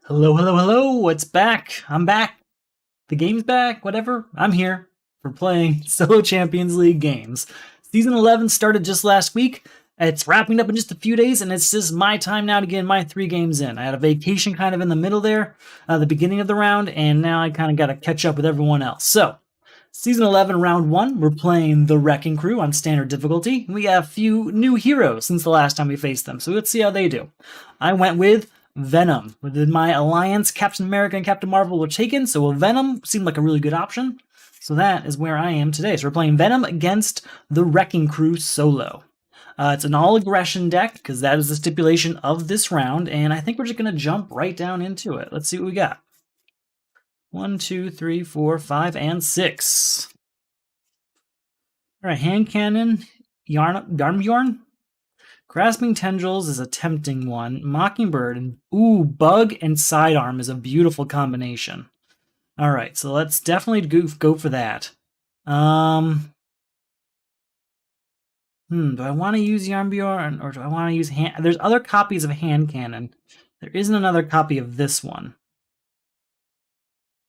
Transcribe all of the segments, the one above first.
Hello, hello, hello. It's back. I'm back. The game's back. Whatever. I'm here for playing Solo Champions League games. Season 11 started just last week. It's wrapping up in just a few days, and it's just my time now to get my 3 games in. I had a vacation kind of in the middle there, the beginning of the round, and now I kind of got to catch up with everyone else. So, Season 11, Round 1, we're playing the Wrecking Crew on standard difficulty. We have a few new heroes since the last time we faced them, so let's see how they do. I went with Venom. With my alliance, Captain America and Captain Marvel were taken, so Venom seemed like a really good option. So that is where I am today. So we're playing Venom against the Wrecking Crew solo. It's an all-aggression deck, because that is the stipulation of this round, and I think we're just going to jump right down into it. Let's see what we got. 1, 2, 3, 4, 5, and 6. All right, Hand Cannon, Yarnbjorn. Grasping Tendrils is a tempting one. Mockingbird and Bug and Sidearm is a beautiful combination. All right, so let's definitely go for that. Do I want to use Yarnbjorn or do I want to use Hand? There's other copies of Hand Cannon. There isn't another copy of this one.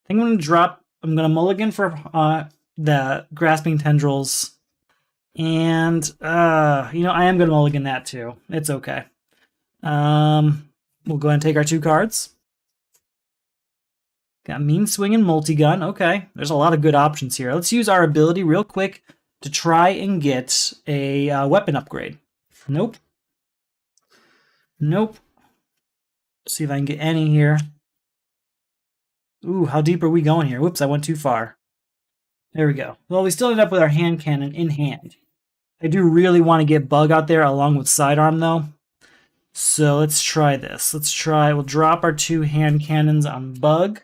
I think I'm going to mulligan for the Grasping Tendrils. And, I am going to mulligan that too. It's okay. We'll go ahead and take our 2 cards. Got Mean Swing and Multi-Gun. Okay, there's a lot of good options here. Let's use our ability real quick to try and get a weapon upgrade. Nope. Nope. Let's see if I can get any here. Ooh, how deep are we going here? Whoops, I went too far. There we go. Well, we still end up with our Hand Cannon in hand. I do really want to get Bug out there along with Sidearm, though. So let's try this. We'll drop our 2 Hand Cannons on Bug.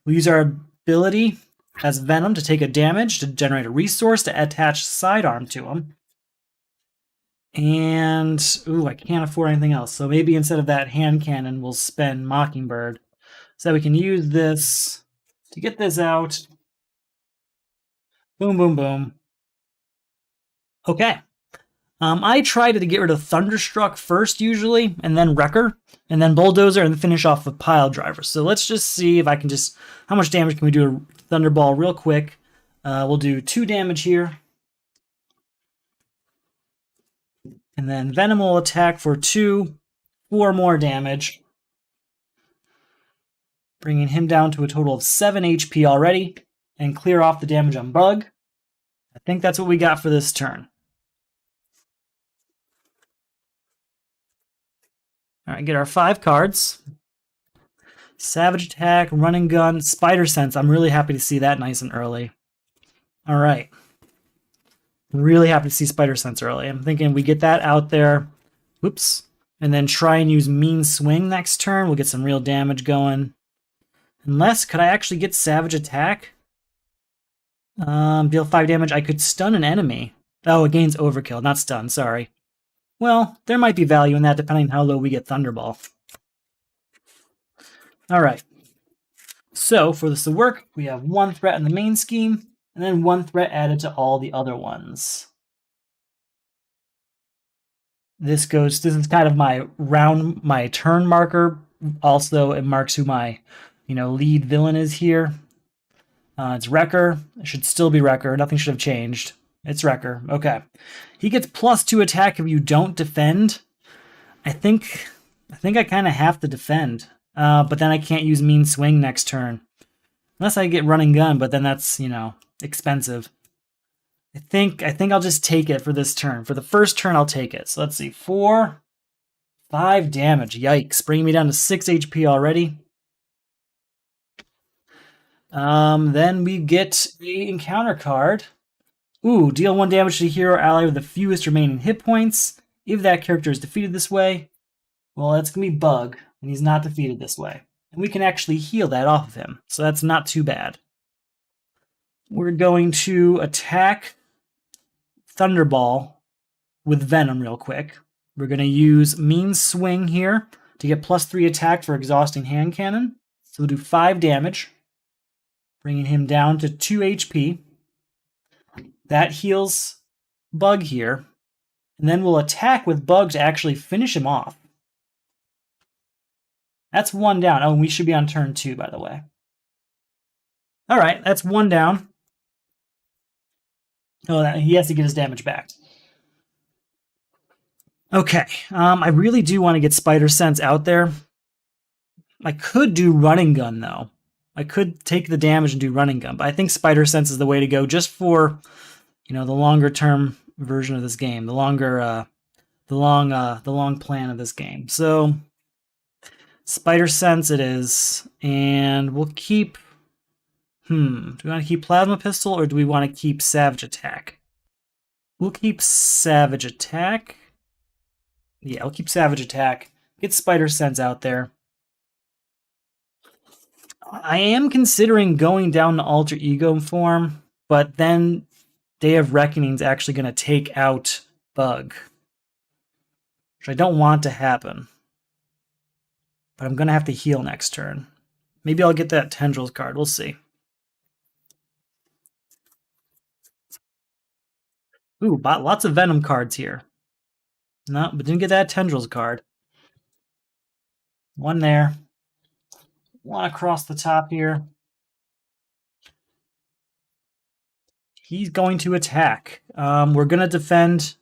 We'll use our ability as Venom to take a damage to generate a resource to attach Sidearm to him. And, I can't afford anything else. So maybe instead of that Hand Cannon, we'll spend Mockingbird. So we can use this to get this out. Boom, boom, boom. Okay. I try to get rid of Thunderstruck first, usually, and then Wrecker, and then Bulldozer, and then finish off with Pile Driver. So let's just see if I can how much damage can we do to Thunderball real quick. We'll do 2 damage here. And then Venom will attack for 4 more damage. Bringing him down to a total of 7 HP already, and clear off the damage on Bug. I think that's what we got for this turn. All right, get our 5 cards. Savage Attack, Running Gun, Spider Sense. I'm really happy to see that nice and early. All right. Really happy to see Spider Sense early. I'm thinking we get that out there. Whoops. And then try and use Mean Swing next turn. We'll get some real damage going. Unless, could I actually get Savage Attack? Deal 5 damage. I could stun an enemy. Oh, it gains Overkill, not stun, sorry. Well, there might be value in that depending on how low we get Thunderball. Alright. So, for this to work, we have 1 threat in the main scheme, and then 1 threat added to all the other ones. This is kind of my turn marker. Also, it marks who my lead villain is here. It's Wrecker. It should still be Wrecker. Nothing should have changed. It's Wrecker. Okay. He gets +2 attack if you don't defend. I think I kind of have to defend. But then I can't use Mean Swing next turn. Unless I get Running Gun, but then that's, expensive. I think I'll just take it for this turn. For the first turn, I'll take it. So let's see. 4, 5 damage. Yikes. Bringing me down to 6 HP already. Then we get the encounter card. Ooh, deal 1 damage to the hero or ally with the fewest remaining hit points. If that character is defeated this way, well, that's going to be Bug, and he's not defeated this way. And we can actually heal that off of him, so that's not too bad. We're going to attack Thunderball with Venom real quick. We're going to use Mean Swing here to get +3 attack for Exhausting Hand Cannon. So we'll do 5 damage, bringing him down to 2 HP. That heals Bug here. And then we'll attack with Bug to actually finish him off. That's one down. Oh, and we should be on turn 2, by the way. All right, that's one down. Oh, he has to get his damage back. Okay, I really do want to get Spider Sense out there. I could do Running Gun, though. I could take the damage and do Running Gun, but I think Spider Sense is the way to go just for, the longer term version of this game, the long plan of this game. So Spider Sense it is, and we'll keep. Do we want to keep Plasma Pistol or do we want to keep Savage Attack? We'll keep Savage Attack. Yeah, we'll keep Savage Attack. Get Spider Sense out there. I am considering going down to Alter Ego form, but then Day of Reckoning is actually going to take out Bug, which I don't want to happen. But I'm going to have to heal next turn. Maybe I'll get that Tendrils card. We'll see. Ooh, bought lots of Venom cards here. No, but didn't get that Tendrils card. One there. One across the top here. He's going to attack. We're going to defend.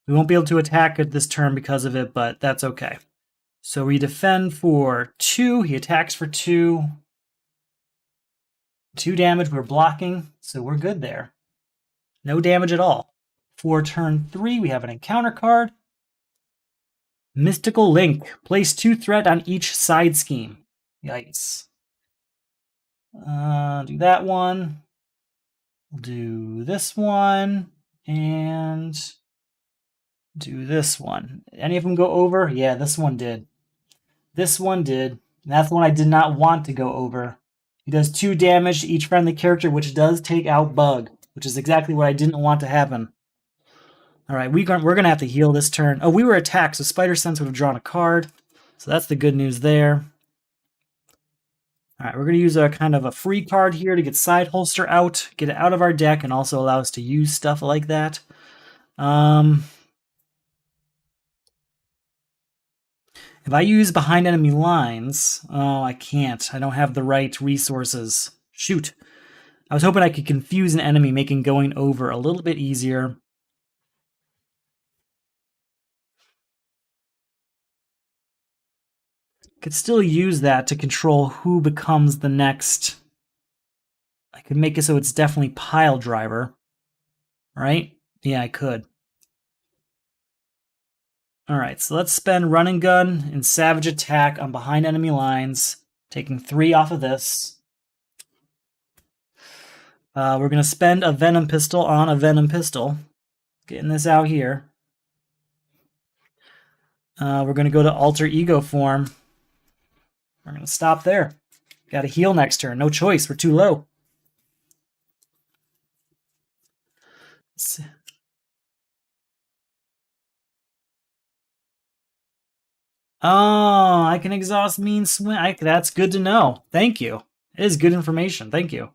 We won't be able to attack at this turn because of it, but that's okay. So we defend for 2. He attacks for 2. 2 damage. We're blocking, so we're good there. No damage at all. For turn 3, we have an encounter card. Mystical Link. Place 2 threat on each side scheme. Yikes. Do that one. We'll do this one. And do this one. Any of them go over? Yeah, this one did. This one did. And that's the one I did not want to go over. He does 2 damage to each friendly character, which does take out Bug, which is exactly what I didn't want to happen. All right, we're going to have to heal this turn. Oh, we were attacked, so Spider Sense would have drawn a card. So that's the good news there. All right, we're going to use a kind of a free card here to get Side Holster out, get it out of our deck, and also allow us to use stuff like that. If I use Behind Enemy Lines, oh, I can't. I don't have the right resources. Shoot. I was hoping I could confuse an enemy, making going over a little bit easier. Could still use that to control who becomes the next. I could make it so it's definitely Pile Driver. Right? Yeah, I could. Alright, so let's spend Running Gun and Savage Attack on Behind Enemy Lines, taking 3 off of this. We're going to spend a Venom Pistol on a Venom Pistol. Getting this out here. We're going to go to Alter Ego form. We're going to stop there. Got to heal next turn. No choice. We're too low. Oh, I can exhaust Mean Swing. That's good to know. Thank you. It is good information. Thank you.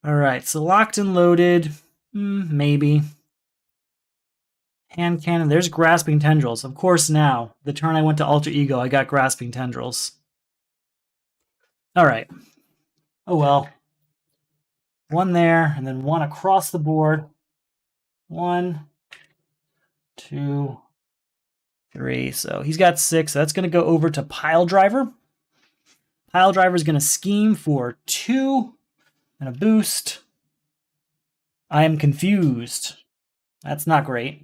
All right, so locked and loaded. Maybe. Hand Cannon. There's Grasping Tendrils. Of course now. The turn I went to Alter Ego, I got Grasping Tendrils. All right. Oh well. One there, and then one across the board. 1, 2, 3. So he's got 6. So that's going to go over to Pile Driver. Pile Driver is going to scheme for 2 and a boost. I am confused. That's not great.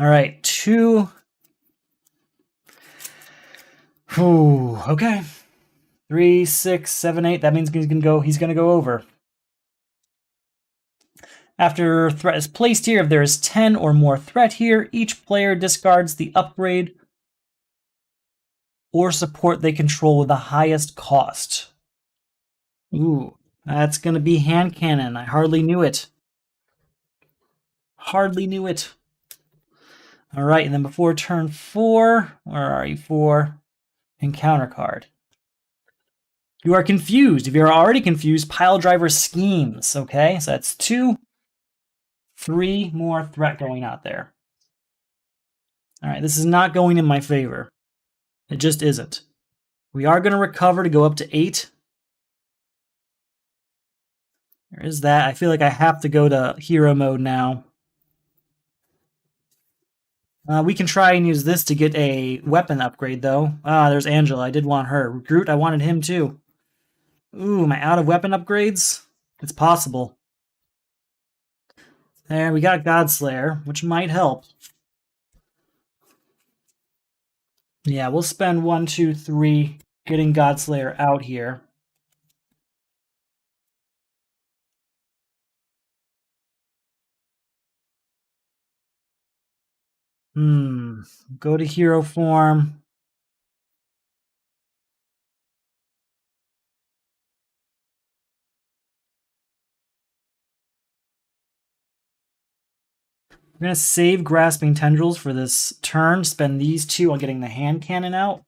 All right, 2. Ooh, okay. 3, 6, 7, 8. That means he's gonna go over. After threat is placed here, if there is 10 or more threat here, each player discards the upgrade or support they control with the highest cost. Ooh, that's gonna be Hand Cannon. I hardly knew it. Hardly knew it. All right, and then before turn 4, where are you? 4, encounter card. You are confused. If you're already confused, Pile Driver schemes. Okay, so that's 2, 3 more threat going out there. All right, this is not going in my favor. It just isn't. We are going to recover to go up to 8. There is that. I feel like I have to go to hero mode now. We can try and use this to get a weapon upgrade, though. There's Angela. I did want her. Groot, I wanted him, too. Ooh, am I out of weapon upgrades? It's possible. There, we got Godslayer, which might help. Yeah, we'll spend 1, 2, 3 getting Godslayer out here. Go to hero form. I'm going to save Grasping Tendrils for this turn. Spend these 2 on getting the hand cannon out.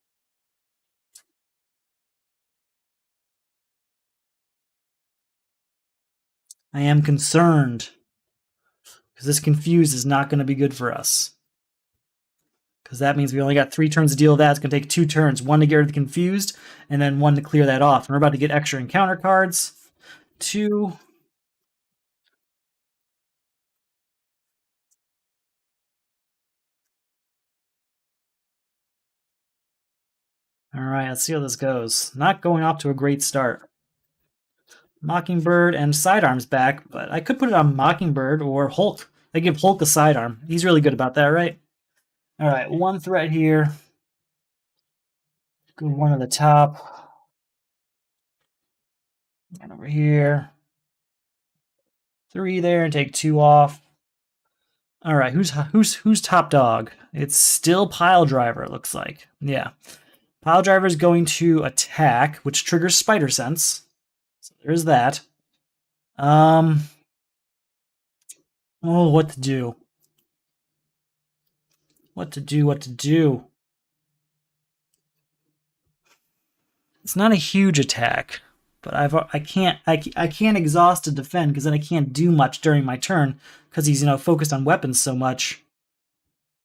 I am concerned. Because this Confuse is not going to be good for us. Because that means we only got 3 turns to deal with that. It's going to take 2 turns. 1 to get rid of the Confused, and then 1 to clear that off. And we're about to get extra encounter cards. 2... Alright, let's see how this goes. Not going off to a great start. Mockingbird and Sidearm's back, but I could put it on Mockingbird or Hulk. They give Hulk a sidearm. He's really good about that, right? Alright, 1 threat here. Go 1 at the top. And over here. 3 there and take 2 off. Alright, who's top dog? It's still Pile Driver, it looks like. Yeah. Pile Driver is going to attack, which triggers Spider Sense. So there's that. Oh, what to do? What to do? It's not a huge attack, but I can't exhaust to defend because then I can't do much during my turn because he's focused on weapons so much.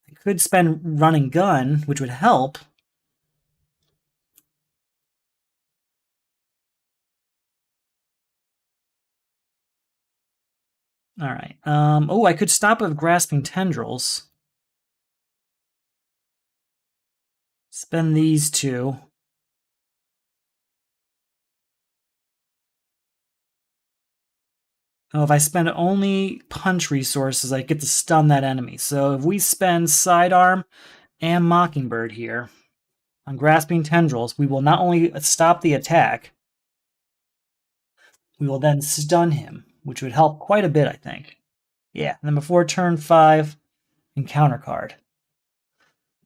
I could spend Running Gun, which would help. All right. I could stop with Grasping Tendrils. Spend these 2. Oh, if I spend only punch resources, I get to stun that enemy. So if we spend Sidearm and Mockingbird here on Grasping Tendrils, we will not only stop the attack, we will then stun him, which would help quite a bit, I think. Yeah, and then before turn 5, encounter card.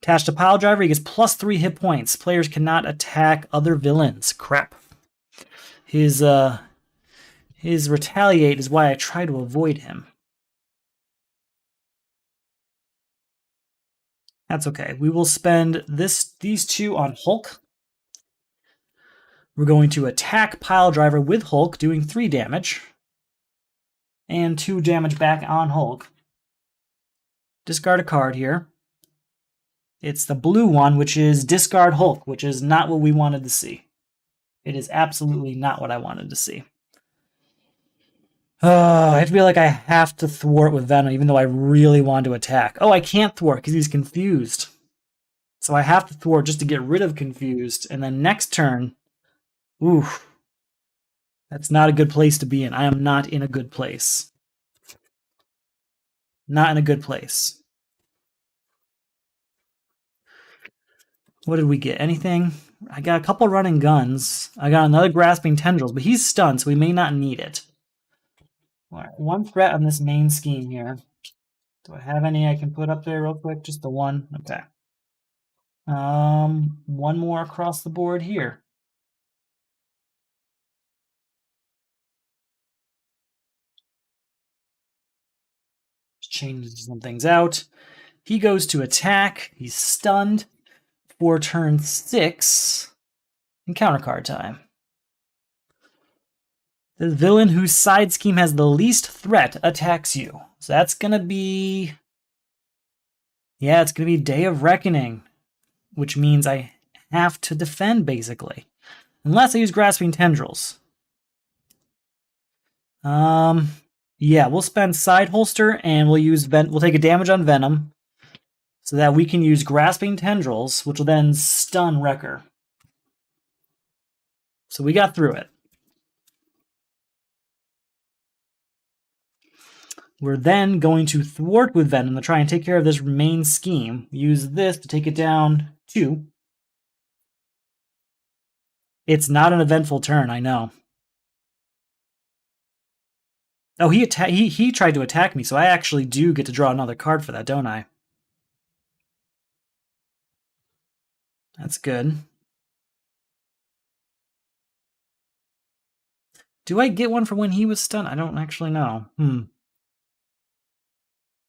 Attached to Pile Driver, he gets +3 hit points. Players cannot attack other villains. Crap. His Retaliate is why I try to avoid him. That's okay. We will spend these 2 on Hulk. We're going to attack Pile Driver with Hulk, doing 3 damage. And 2 damage back on Hulk. Discard a card here. It's the blue one, which is Discard Hulk, which is not what we wanted to see. It is absolutely not what I wanted to see. I feel like I have to thwart with Venom, even though I really want to attack. Oh, I can't thwart because he's confused. So I have to thwart just to get rid of confused. And then next turn, oof. That's not a good place to be in. I am not in a good place. Not in a good place. What did we get? Anything? I got a couple running guns. I got another Grasping Tendrils, but he's stunned, so we may not need it. All right, 1 threat on this main scheme here. Do I have any I can put up there real quick? Just the 1? Okay. 1 more across the board here. Just changing some things out. He goes to attack. He's stunned for turn 6. Encounter card time. The villain whose side scheme has the least threat attacks you. So that's going to be... Yeah, it's going to be Day of Reckoning, which means I have to defend, basically. Unless I use Grasping Tendrils. Yeah, we'll spend Side Holster, and we'll take a damage on Venom, so that we can use Grasping Tendrils, which will then stun Wrecker. So we got through it. We're then going to thwart with Venom to try and take care of this main scheme. Use this to take it down 2. It's not an eventful turn, I know. Oh, he tried to attack me, so I actually do get to draw another card for that, don't I? That's good. Do I get one for when he was stunned? I don't actually know.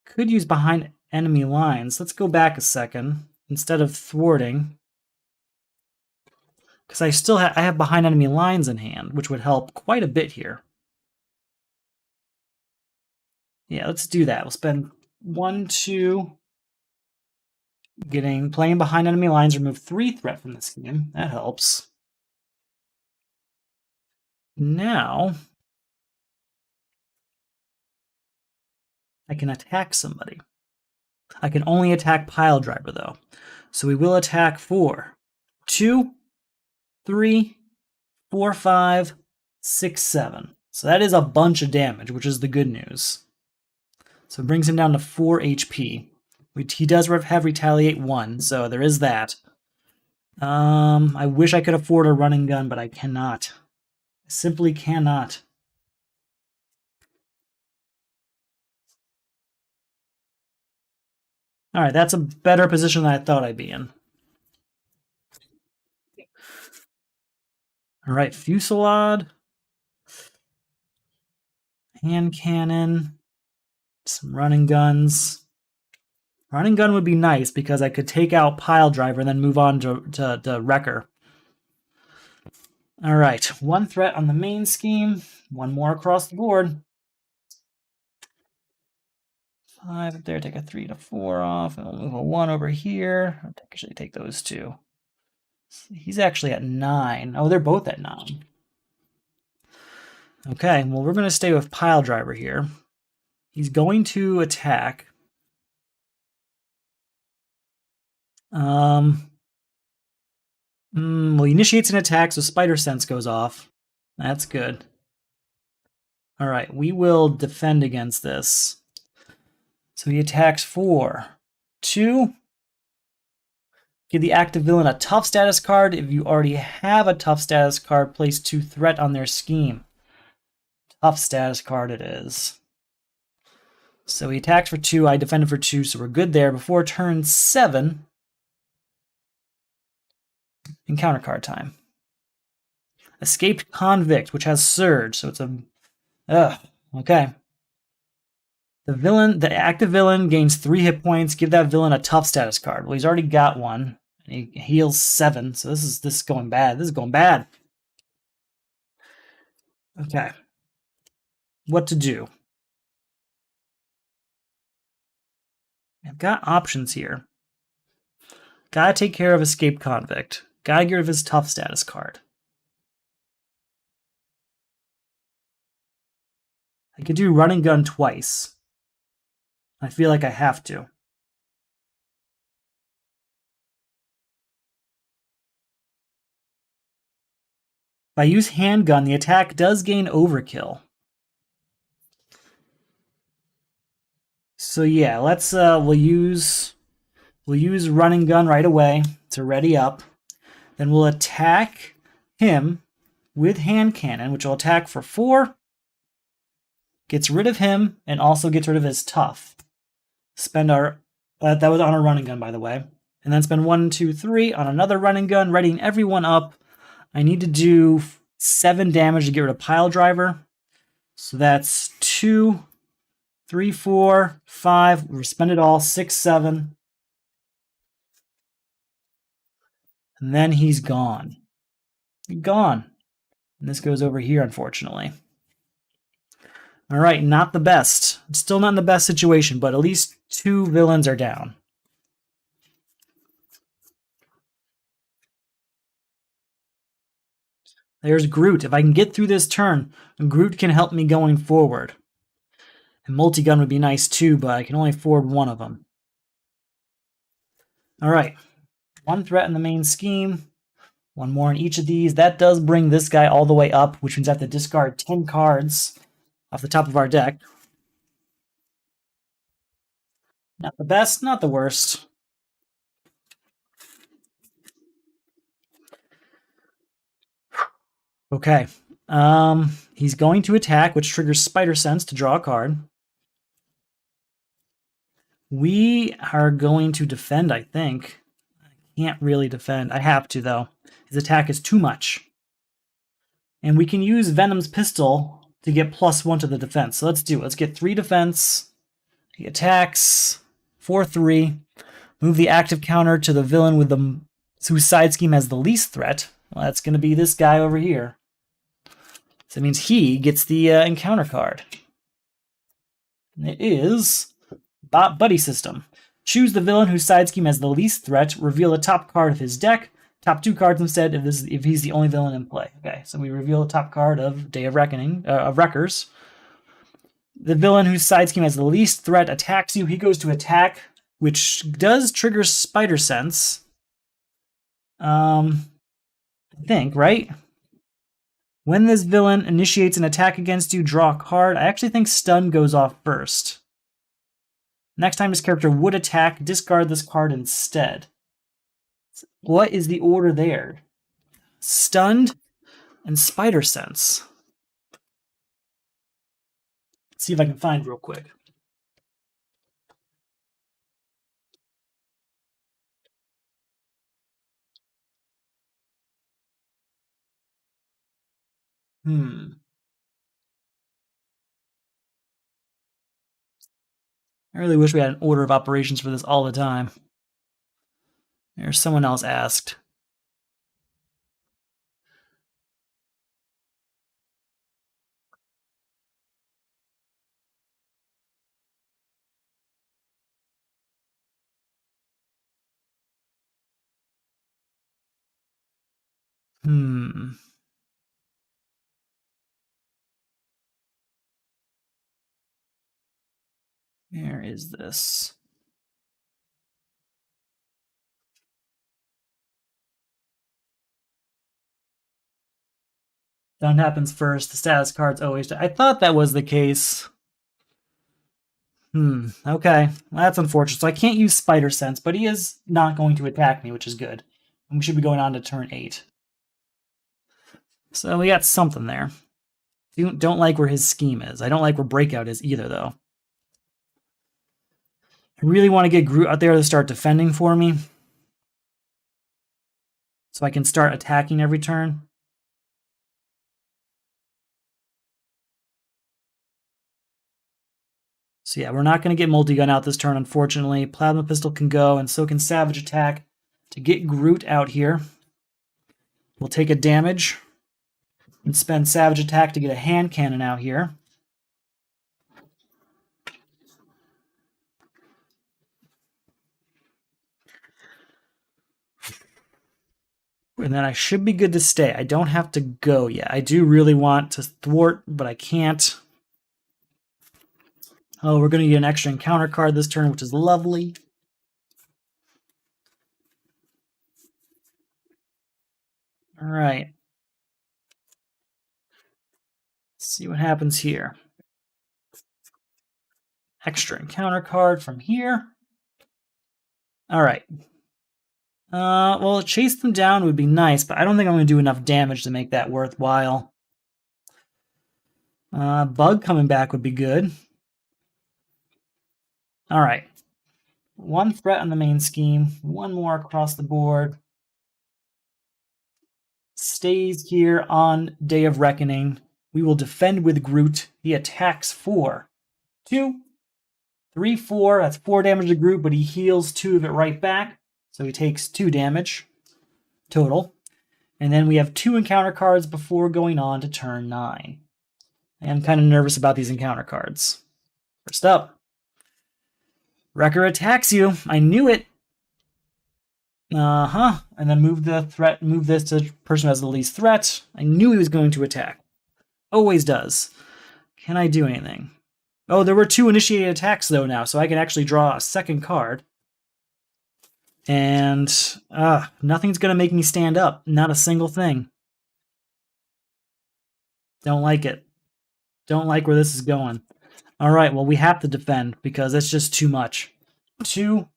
Could use behind enemy lines. Let's go back a second. Instead of thwarting. Because I have behind enemy lines in hand, which would help quite a bit here. Yeah, let's do that. We'll spend 1, 2... playing behind enemy lines, remove 3 threat from this game. That helps. Now, I can attack somebody. I can only attack Pile Driver, though. So we will attack for 2, 3, 4, 5, 6, 7. So that is a bunch of damage, which is the good news. So it brings him down to 4 HP. He does have Retaliate 1, so there is that. I wish I could afford a running gun, but I cannot. I simply cannot. Alright, that's a better position than I thought I'd be in. Alright, Fusillade. Hand Cannon. Some running guns. Running gun would be nice because I could take out Pile Driver and then move on to Wrecker. Alright, 1 threat on the main scheme. 1 more across the board. 5 up there, take a 3 to 4 off, and we'll move a 1 over here. I'll actually take those 2. He's actually at 9. Oh, they're both at 9. Okay, well, we're going to stay with Pile Driver here. He's going to attack. Well, he initiates an attack, so Spider Sense goes off. That's good. Alright, we will defend against this. So he attacks for 2. Give the active villain a tough status card. If you already have a tough status card, place 2 threat on their scheme. Tough status card it is. So he attacks for 2, I defended for 2, so we're good there. Before turn 7, encounter card time. Escaped Convict, which has Surge, so it's a... okay. The active villain gains 3 hit points. Give that villain a tough status card. Well, he's already got 1. And he heals 7, so this is going bad. This is going bad. Okay. What to do? I've got options here. Gotta take care of Escaped Convict. Gotta get rid of his tough status card. I could do Running Gun twice. I feel like I have to. If I use Handgun, the attack does gain Overkill. So yeah, let's we'll use Running Gun right away to ready up. Then we'll attack him with Hand Cannon, which will attack for 4. Gets rid of him and also gets rid of his tough. Spend our that was on a Running Gun, by the way. And then spend 1, 2, 3 on another Running Gun, readying everyone up. I need to do 7 damage to get rid of Pile Driver. So that's 2, 3, 4, 5. We spend it all. 6, 7. And then he's gone. Gone. And this goes over here, unfortunately. All right, not the best. Still not in the best situation, but at least 2 villains are down. There's Groot. If I can get through this turn, Groot can help me going forward. And multi-gun would be nice too, but I can only afford one of them. All right. One threat in the main scheme. One more in each of these. That does bring this guy all the way up, which means I have to discard 10 cards off the top of our deck. Not the best, not the worst. Okay. He's going to attack, which triggers Spider Sense to draw a card. We are going to defend, I think. I can't really defend. I have to, though. His attack is too much. And we can use Venom's pistol to get +1 to the defense. So let's do it. Let's get 3 defense. He attacks 4/3. Move the active counter to the villain with the whose side scheme has the least threat. Well, that's going to be this guy over here. So that means he gets the encounter card. And it is Buddy System. Choose the villain whose side scheme has the least threat. Reveal the top card of his deck. Top 2 cards instead if he's the only villain in play. Okay, so we reveal the top card of Day of Reckoning, of Wreckers. The villain whose side scheme has the least threat attacks you. He goes to attack, which does trigger Spider Sense. I think, right? When this villain initiates an attack against you, draw a card. I actually think Stun goes off first. Next time this character would attack, discard this card instead. What is the order there? Stunned and Spider Sense. Let's see if I can find real quick. I really wish we had an order of operations for this all the time. There's someone else asked. Where is this? Stun happens first. The status card's always. I thought that was the case. Okay. Well, that's unfortunate. So I can't use Spider Sense, but he is not going to attack me, which is good. And we should be going on to turn 8. So we got something there. Don't like where his scheme is. I don't like where Breakout is either, though. I really want to get Groot out there to start defending for me, so I can start attacking every turn. So yeah, we're not going to get multi-gun out this turn, unfortunately. Plasma Pistol can go, and so can Savage Attack to get Groot out here. We'll take a damage and spend Savage Attack to get a hand cannon out here. And then I should be good to stay. I don't have to go yet. I do really want to thwart, but I can't. Oh, we're going to get an extra encounter card this turn, which is lovely. All right. Let's see what happens here. Extra encounter card from here. All right. Well, chase them down would be nice, but I don't think I'm going to do enough damage to make that worthwhile. Bug coming back would be good. All right. One threat on the main scheme, one more across the board. Stays here on Day of Reckoning. We will defend with Groot. He attacks 4. 2, 3, 4. That's 4 damage to Groot, but he heals 2 of it right back. So he takes 2 damage total. And then we have 2 encounter cards before going on to turn 9. I'm kind of nervous about these encounter cards. First up, Wrecker attacks you. I knew it. And then move this to the person who has the least threat. I knew he was going to attack. Always does. Can I do anything? Oh, there were 2 initiated attacks, though, now, so I can actually draw a second card. And nothing's going to make me stand up. Not a single thing. Don't like it. Don't like where this is going. All right, well, we have to defend because it's just too much. 2,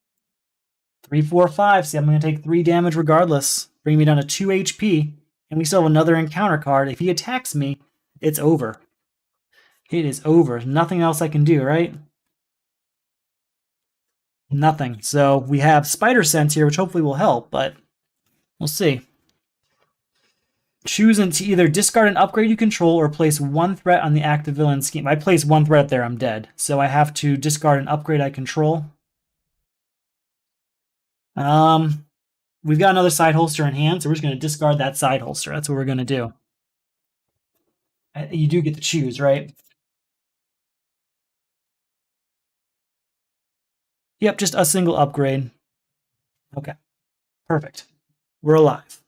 3, 4, 5. See, I'm going to take 3 damage regardless. Bring me down to 2 HP. And we still have another encounter card. If he attacks me, it's over. It is over. Nothing else I can do, right? Nothing. So we have Spider Sense here, which hopefully will help, but we'll see. Choose to either discard an upgrade you control or place 1 threat on the active villain scheme. If I place 1 threat there, I'm dead. So I have to discard an upgrade I control. We've got another side holster in hand, so we're just going to discard that side holster. That's what we're going to do. You do get to choose, right? Yep, just a single upgrade. Okay, perfect. We're alive.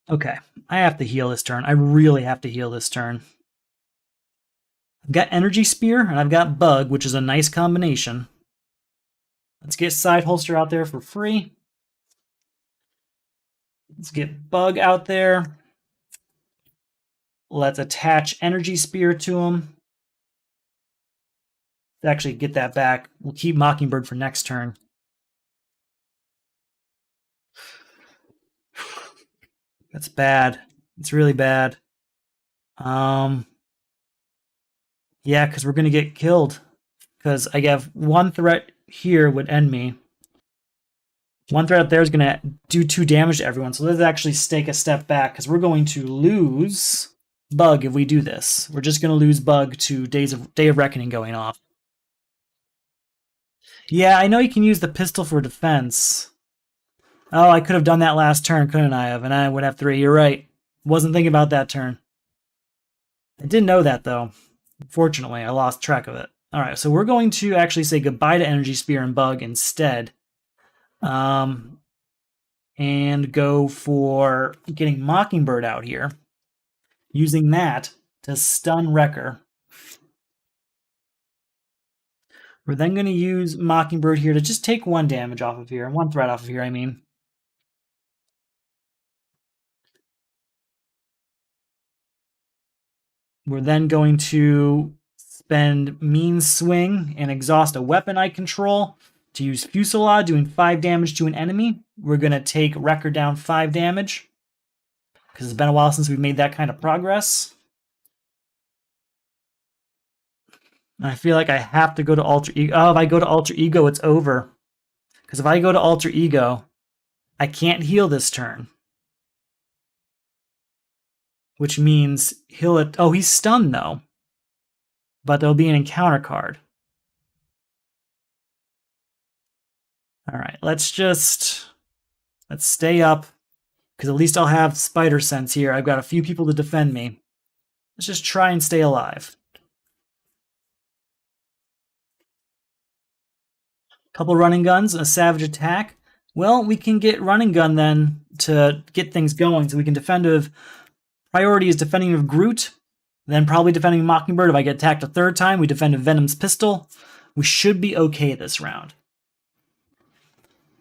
Okay, I have to heal this turn. I really have to heal this turn. I've got Energy Spear, and I've got Bug, which is a nice combination. Let's get Side Holster out there for free. Let's get Bug out there. Let's attach Energy Spear to him. To actually get that back, we'll keep Mockingbird for next turn. That's bad. It's really bad. Yeah, because we're going to get killed. Because I have 1 threat here would end me. 1 threat up there is going to do 2 damage to everyone. So let's actually take a step back because we're going to lose Bug if we do this. We're just going to lose Bug to Day of Reckoning going off. Yeah, I know you can use the pistol for defense. Oh, I could have done that last turn, couldn't I have? And I would have 3. You're right. Wasn't thinking about that turn. I didn't know that, though. Fortunately, I lost track of it. All right, so we're going to actually say goodbye to Energy Spear and Bug instead. And go for getting Mockingbird out here. Using that to stun Wrecker. We're then going to use Mockingbird here to just take 1 damage off of here. 1 threat off of here, I mean. We're then going to spend Mean Swing and exhaust a weapon I control to use Fusillade, doing 5 damage to an enemy. We're going to take Wrecker down 5 damage, because it's been a while since we've made that kind of progress. And I feel like I have to go to Alter Ego. Oh, if I go to Alter Ego, it's over. Because if I go to Alter Ego, I can't heal this turn. Which means he'll... Oh, he's stunned, though. But there'll be an encounter card. Alright, let's stay up. Because at least I'll have Spider Sense here. I've got a few people to defend me. Let's just try and stay alive. Couple running guns, a savage attack. Well, we can get running gun then to get things going. So we can defend of... Priority is defending of Groot, then probably defending Mockingbird. If I get attacked a 3rd time, we defend of Venom's pistol. We should be okay this round.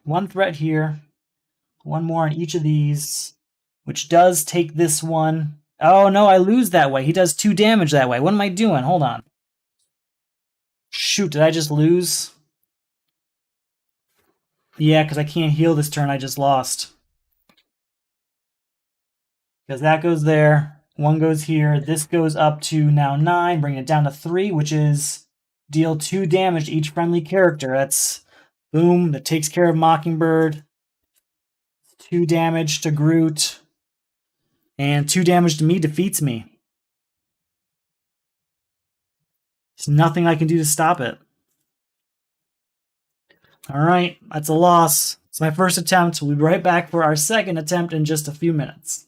1 threat here. 1 more on each of these, which does take this one. Oh, no, I lose that way. He does 2 damage that way. What am I doing? Hold on. Shoot, did I just lose? Yeah, because I can't heal this turn. I just lost. Because that goes there. 1 goes here. This goes up to now 9, bringing it down to 3, which is deal 2 damage to each friendly character. That's, boom, that takes care of Mockingbird. 2 damage to Groot. And 2 damage to me defeats me. There's nothing I can do to stop it. Alright, that's a loss. It's my first attempt. We'll be right back for our second attempt in just a few minutes.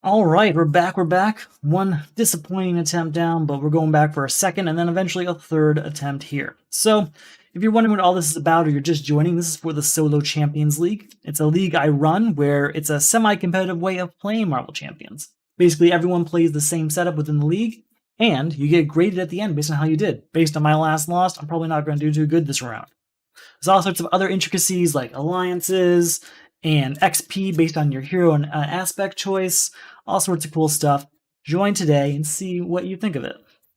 All right, we're back. We're back. One disappointing attempt down, but we're going back for a second and then eventually a third attempt here. So, if you're wondering what all this is about or you're just joining, this is for the Solo Champions League. It's a league I run where it's a semi-competitive way of playing Marvel Champions. Basically, everyone plays the same setup within the league, and you get graded at the end based on how you did. Based on my last loss, I'm probably not going to do too good this round. There's all sorts of other intricacies like alliances and XP based on your hero and aspect choice, all sorts of cool stuff. Join today and see what you think of it.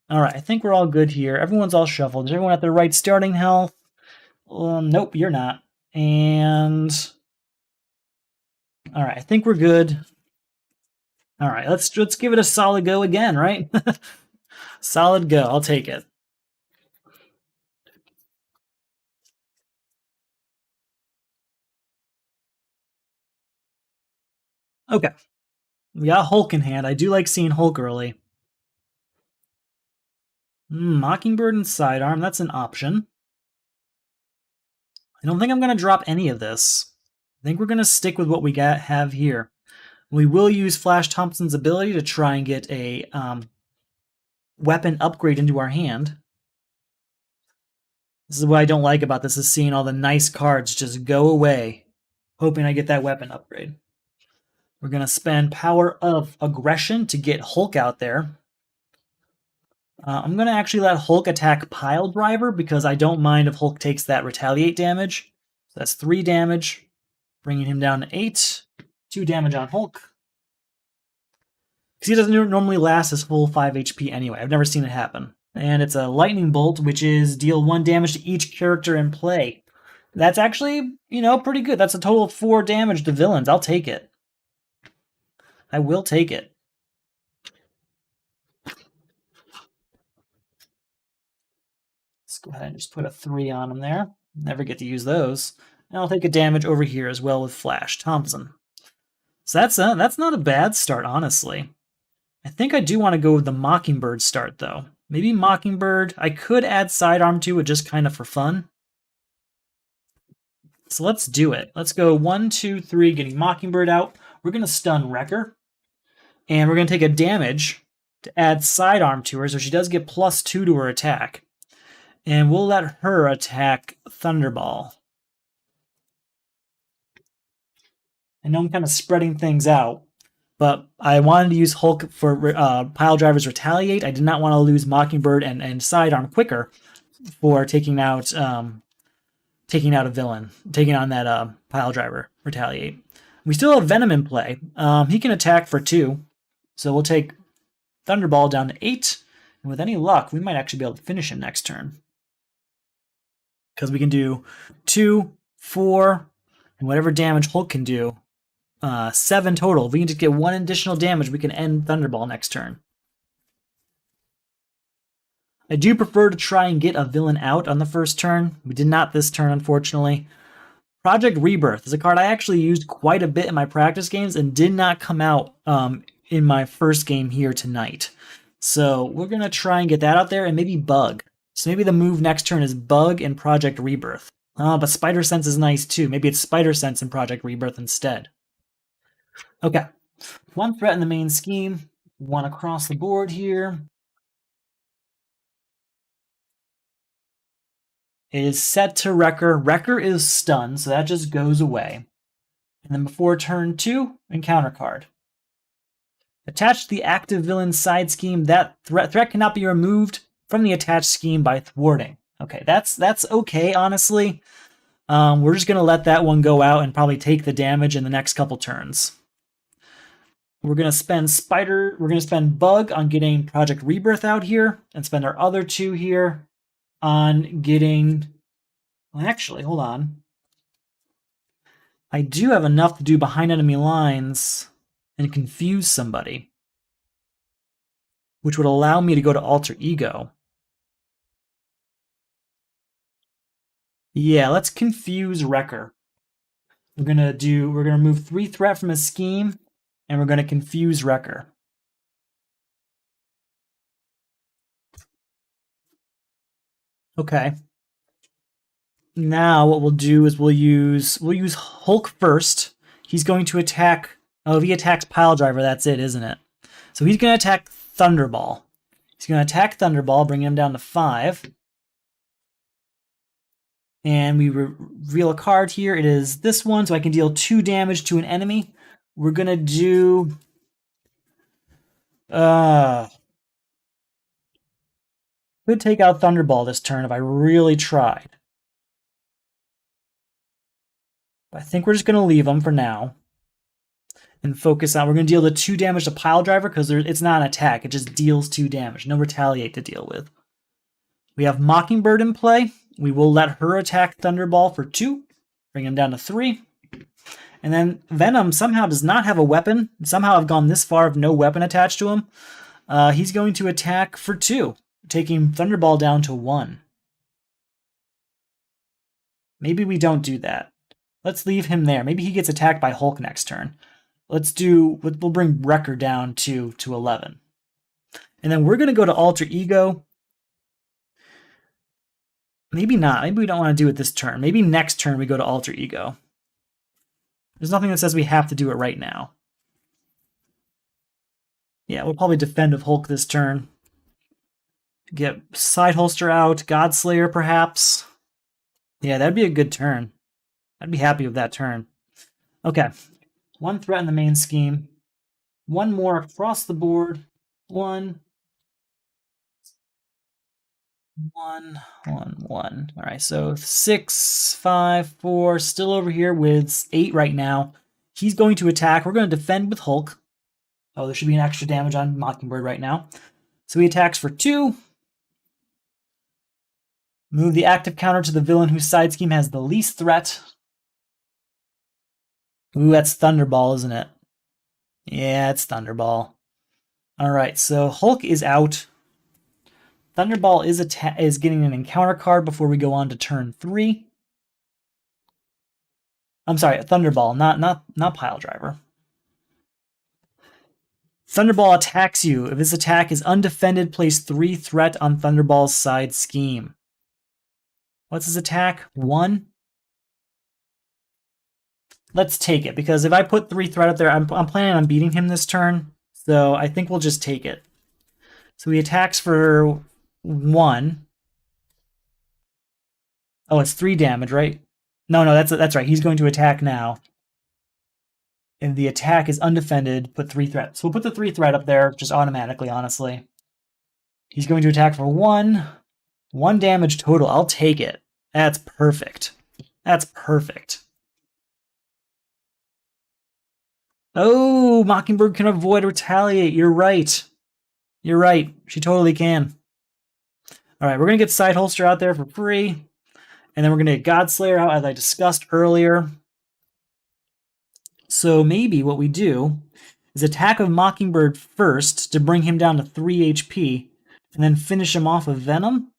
All right, I think we're all good here. Everyone's all shuffled. Is everyone at their right starting health? Nope, you're not. And all right, I think we're good. All right, let's give it a solid go again, right? Solid go. I'll take it. Okay. We got Hulk in hand. I do like seeing Hulk early. Mockingbird and Sidearm, that's an option. I don't think I'm going to drop any of this. I think we're going to stick with what we have here. We will use Flash Thompson's ability to try and get a weapon upgrade into our hand. This is what I don't like about this, is seeing all the nice cards just go away, hoping I get that weapon upgrade. We're going to spend Power of Aggression to get Hulk out there. I'm going to actually let Hulk attack Pile Driver because I don't mind if Hulk takes that retaliate damage. So that's 3 damage, bringing him down to 8. 2 damage on Hulk. Because he doesn't normally last his full 5 HP anyway. I've never seen it happen. And it's a Lightning Bolt, which is deal 1 damage to each character in play. That's actually, pretty good. That's a total of 4 damage to villains. I'll take it. I will take it. Let's go ahead and just put a 3 on him there. Never get to use those. And I'll take a damage over here as well with Flash Thompson. So that's not a bad start, honestly. I think I do want to go with the Mockingbird start, though. Maybe Mockingbird. I could add Sidearm to it just kind of for fun. So let's do it. Let's go 1, 2, 3, getting Mockingbird out. We're going to stun Wrecker. And we're going to take a damage to add Sidearm to her, so she does get +2 to her attack. And we'll let her attack Thunderball. I know I'm kind of spreading things out, but I wanted to use Hulk for Pile Driver's Retaliate. I did not want to lose Mockingbird and Sidearm quicker for taking out a villain, taking on that Pile Driver Retaliate. We still have Venom in play. He can attack for 2, so we'll take Thunderball down to 8, and with any luck, we might actually be able to finish him next turn. Because we can do 2, 4, and whatever damage Hulk can do. 7 total. If we can just get 1 additional damage, we can end Thunderball next turn. I do prefer to try and get a villain out on the first turn. We did not this turn, unfortunately. Project Rebirth is a card I actually used quite a bit in my practice games and did not come out in my first game here tonight. So we're going to try and get that out there, and maybe Bug. So maybe the move next turn is Bug and Project Rebirth. But Spider Sense is nice too. Maybe it's Spider Sense and Project Rebirth instead. Okay, 1 threat in the main scheme, 1 across the board here. It is set to Wrecker. Wrecker is stunned, so that just goes away. And then before turn 2, encounter card. Attached to the active villain side scheme, that threat cannot be removed from the attached scheme by thwarting. Okay, that's okay, honestly. We're just going to let that one go out and probably take the damage in the next couple turns. We're going to spend Bug on getting Project Rebirth out here, and spend our other 2 here on getting... Well, actually, hold on. I do have enough to do behind enemy lines and confuse somebody, which would allow me to go to Alter Ego. Yeah, let's confuse Wrecker. We're gonna move 3 threat from his scheme, and we're gonna confuse Wrecker. Okay. Now what we'll do is we'll use Hulk first. He's going to attack Oh, if he attacks Piledriver, that's it, isn't it? So he's going to attack Thunderball. He's going to attack Thunderball, bringing him down to 5. And we reveal a card here. It is this one, so I can deal 2 damage to an enemy. We're going to do... could take out Thunderball this turn if I really tried. I think we're just going to leave him for now. And focus on, we're going to deal the 2 damage to Piledriver because it's not an attack. It just deals 2 damage. No retaliate to deal with. We have Mockingbird in play. We will let her attack Thunderball for 2. Bring him down to 3. And then Venom somehow does not have a weapon. Somehow I've gone this far with no weapon attached to him. He's going to attack for 2, taking Thunderball down to 1. Maybe we don't do that. Let's leave him there. Maybe he gets attacked by Hulk next turn. We'll bring Wrecker down to 11. And then we're going to go to Alter Ego. Maybe not. Maybe we don't want to do it this turn. Maybe next turn we go to Alter Ego. There's nothing that says we have to do it right now. Yeah, we'll probably defend with Hulk this turn. Get Side Holster out. Godslayer, perhaps. Yeah, that'd be a good turn. I'd be happy with that turn. Okay. 1 threat in the main scheme. 1 more across the board. 1. 1, 1, 1. All right, so 6, 5, 4. Still over here with 8 right now. He's going to attack. We're going to defend with Hulk. Oh, there should be an extra damage on Mockingbird right now. So he attacks for 2. Move the active counter to the villain whose side scheme has the least threat. Ooh, that's Thunderball, isn't it? Yeah, it's Thunderball. All right, so Hulk is out. Thunderball is getting an encounter card before we go on to turn 3. I'm sorry, Thunderball, not Piledriver. Thunderball attacks you. If this attack is undefended, place 3 threat on Thunderball's side scheme. What's his attack? 1? Let's take it, because if I put 3 threat up there, I'm planning on beating him this turn, so I think we'll just take it. So he attacks for 1. Oh, it's 3 damage, right? No, that's right. He's going to attack now. And the attack is undefended, put 3 threat. So we'll put the 3 threat up there just automatically, honestly. He's going to attack for 1. 1 damage total. I'll take it. That's perfect. That's perfect. Oh, Mockingbird can avoid retaliate. You're right. You're right. She totally can. All right, we're going to get Side Holster out there for free. And then we're going to get Godslayer out, as I discussed earlier. So maybe what we do is attack of Mockingbird first to bring him down to 3 HP, and then finish him off with Venom.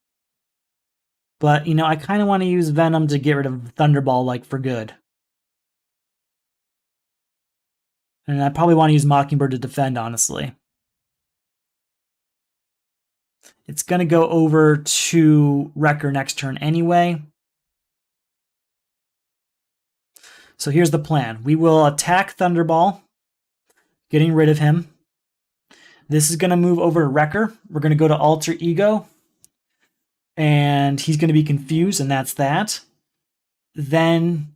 But, I kind of want to use Venom to get rid of Thunderball, like, for good. And I probably want to use Mockingbird to defend, honestly. It's going to go over to Wrecker next turn anyway. So here's the plan. We will attack Thunderball, getting rid of him. This is going to move over to Wrecker. We're going to go to Alter Ego. And he's going to be confused, and that's that. Then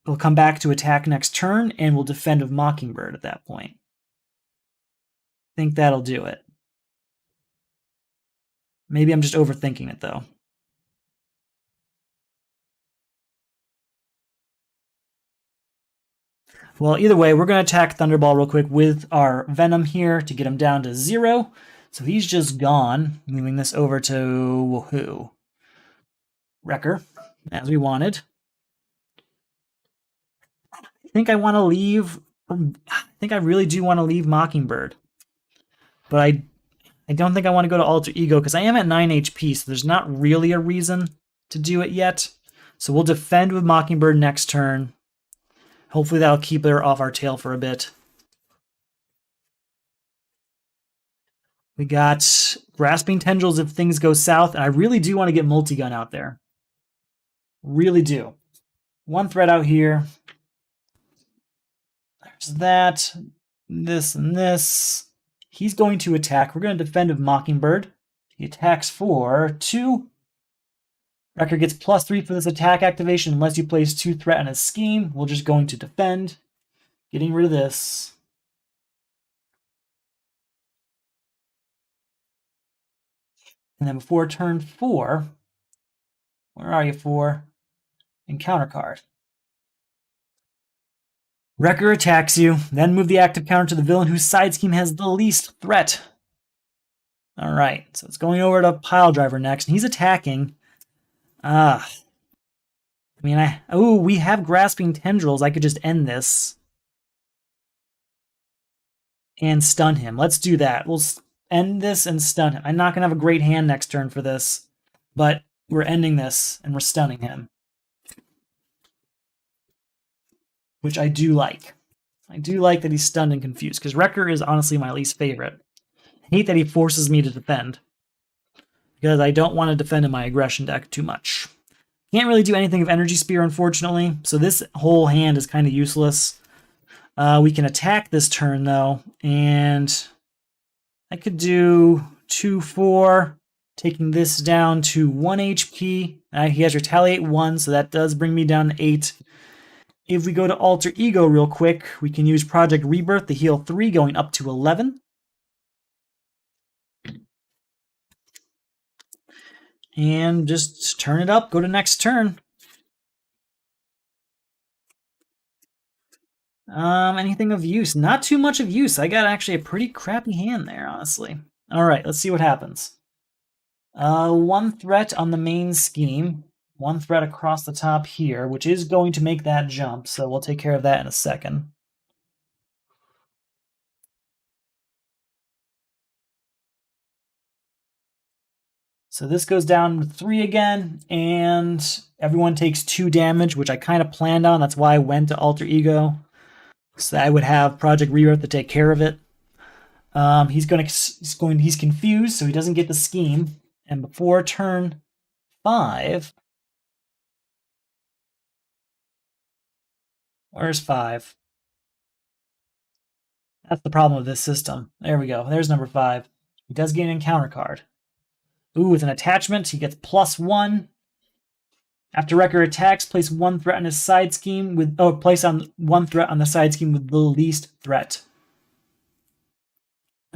we'll come back to attack next turn, and we'll defend with Mockingbird at that point. I think that'll do it. Maybe I'm just overthinking it, though. Well, either way, we're going to attack Thunderball real quick with our Venom here to get him down to 0. So he's just gone. Moving this over to who? Wrecker, as we wanted. I think I want to leave. I think I really do want to leave Mockingbird. But I don't think I want to go to Alter Ego because I am at 9 HP, so there's not really a reason to do it yet. So we'll defend with Mockingbird next turn. Hopefully that'll keep her off our tail for a bit. We got Grasping Tendrils if things go south, and I really do want to get Multigun out there. Really do. 1 threat out here. There's that, this, and this. He's going to attack. We're going to defend with Mockingbird. He attacks for 2. Wrecker gets +3 for this attack activation unless you place 2 threat on his scheme. We're just going to defend. Getting rid of this. And then before turn 4, where are you, 4? Encounter card. Wrecker attacks you, then move the active counter to the villain whose side scheme has the least threat. Alright, so it's going over to Piledriver next, and he's attacking. We have Grasping Tendrils. I could just end this and stun him. Let's do that. We'll end this and stun him. I'm not going to have a great hand next turn for this, but we're ending this and we're stunning him, which I do like. I do like that he's stunned and confused, because Wrecker is honestly my least favorite. I hate that he forces me to defend, because I don't want to defend in my aggression deck too much. Can't really do anything with Energy Spear, unfortunately, so this whole hand is kind of useless. We can attack this turn, though, and I could do 2-4, taking this down to 1 HP. He has Retaliate 1, so that does bring me down to 8. If we go to Alter Ego real quick, we can use Project Rebirth to heal 3, going up to 11. And just turn it up, go to next turn. Anything of use? Not too much of use. I got actually a pretty crappy hand there, honestly. Alright, let's see what happens. 1 threat on the main scheme. 1 threat across the top here, which is going to make that jump, so we'll take care of that in a second. So this goes down to 3 again, and everyone takes 2 damage, which I kind of planned on. That's why I went to Alter Ego, so I would have Project Rebirth to take care of it. He's confused, so he doesn't get the scheme. And before turn 5, where's 5? That's the problem with this system. There we go. There's number 5. He does get an encounter card. Ooh, with an attachment, he gets +1. After Wrecker attacks, place 1 threat on his side scheme with place on 1 threat on the side scheme with the least threat.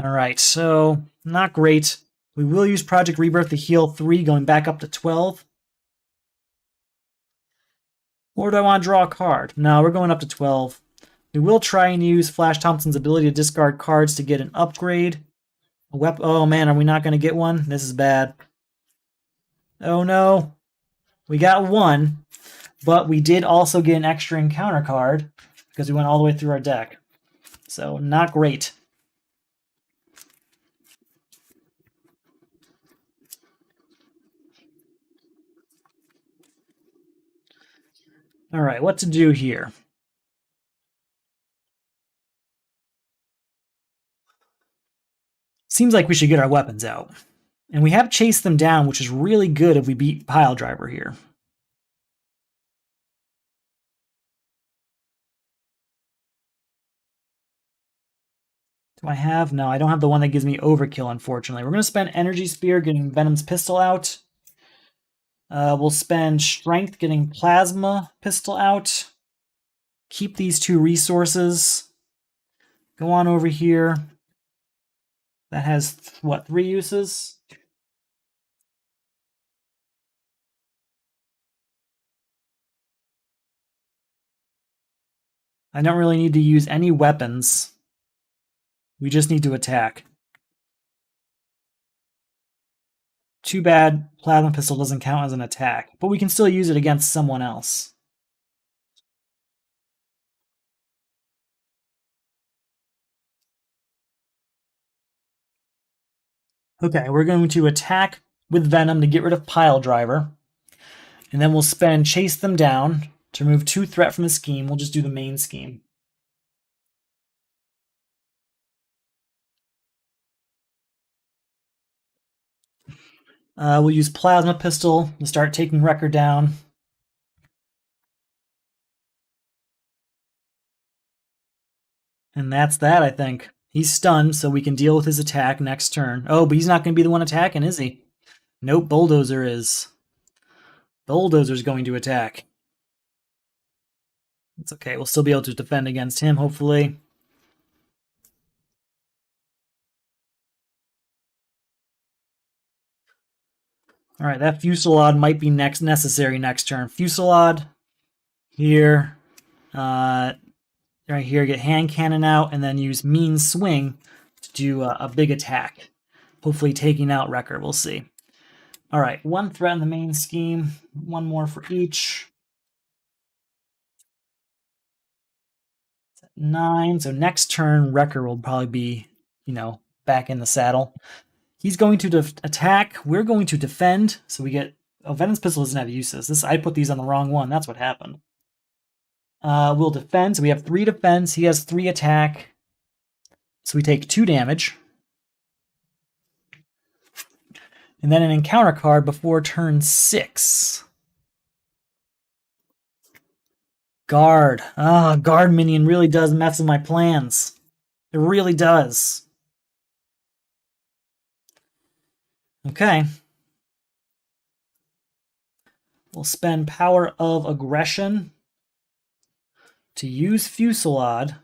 Alright, so not great. We will use Project Rebirth to heal 3, going back up to 12. Or do I want to draw a card? No, we're going up to 12. We will try and use Flash Thompson's ability to discard cards to get an upgrade. Oh man, are we not going to get one? This is bad. Oh no. We got 1, but we did also get an extra encounter card because we went all the way through our deck. So, not great. Alright, what to do here? Seems like we should get our weapons out. And we have chased them down, which is really good if we beat Piledriver here. Do I have? No, I don't have the one that gives me overkill, unfortunately. We're going to spend Energy Spear getting Venom's pistol out. We'll spend Strength getting Plasma pistol out. Keep these 2 resources. Go on over here. That has, what, 3 uses? I don't really need to use any weapons. We just need to attack. Too bad Plasma Pistol doesn't count as an attack, but we can still use it against someone else. Okay, we're going to attack with Venom to get rid of Piledriver. And then we'll spend Chase Them Down to remove 2 threat from the scheme. We'll just do the main scheme. We'll use Plasma Pistol to start taking Wrecker down. And that's that, I think. He's stunned, so we can deal with his attack next turn. Oh, but he's not going to be the one attacking, is he? Nope, Bulldozer is. Bulldozer's going to attack. It's okay. We'll still be able to defend against him, hopefully. All right, that Fusillade might be necessary next turn. Fusillade here. Right here, get hand cannon out, and then use mean swing to do a big attack. Hopefully taking out Wrecker. We'll see. All right, one threat in the main scheme. One more for each. 9. So next turn, Wrecker will probably be, back in the saddle. He's going to attack. We're going to defend. So we get... Oh, Venom's pistol doesn't have uses. I put these on the wrong one. That's what happened. We'll defend. So we have 3 defense. He has 3 attack. So we take 2 damage. And then an encounter card before turn 6. Guard. Guard minion really does mess with my plans. It really does. Okay. We'll spend Power of Aggression to use Fusillade.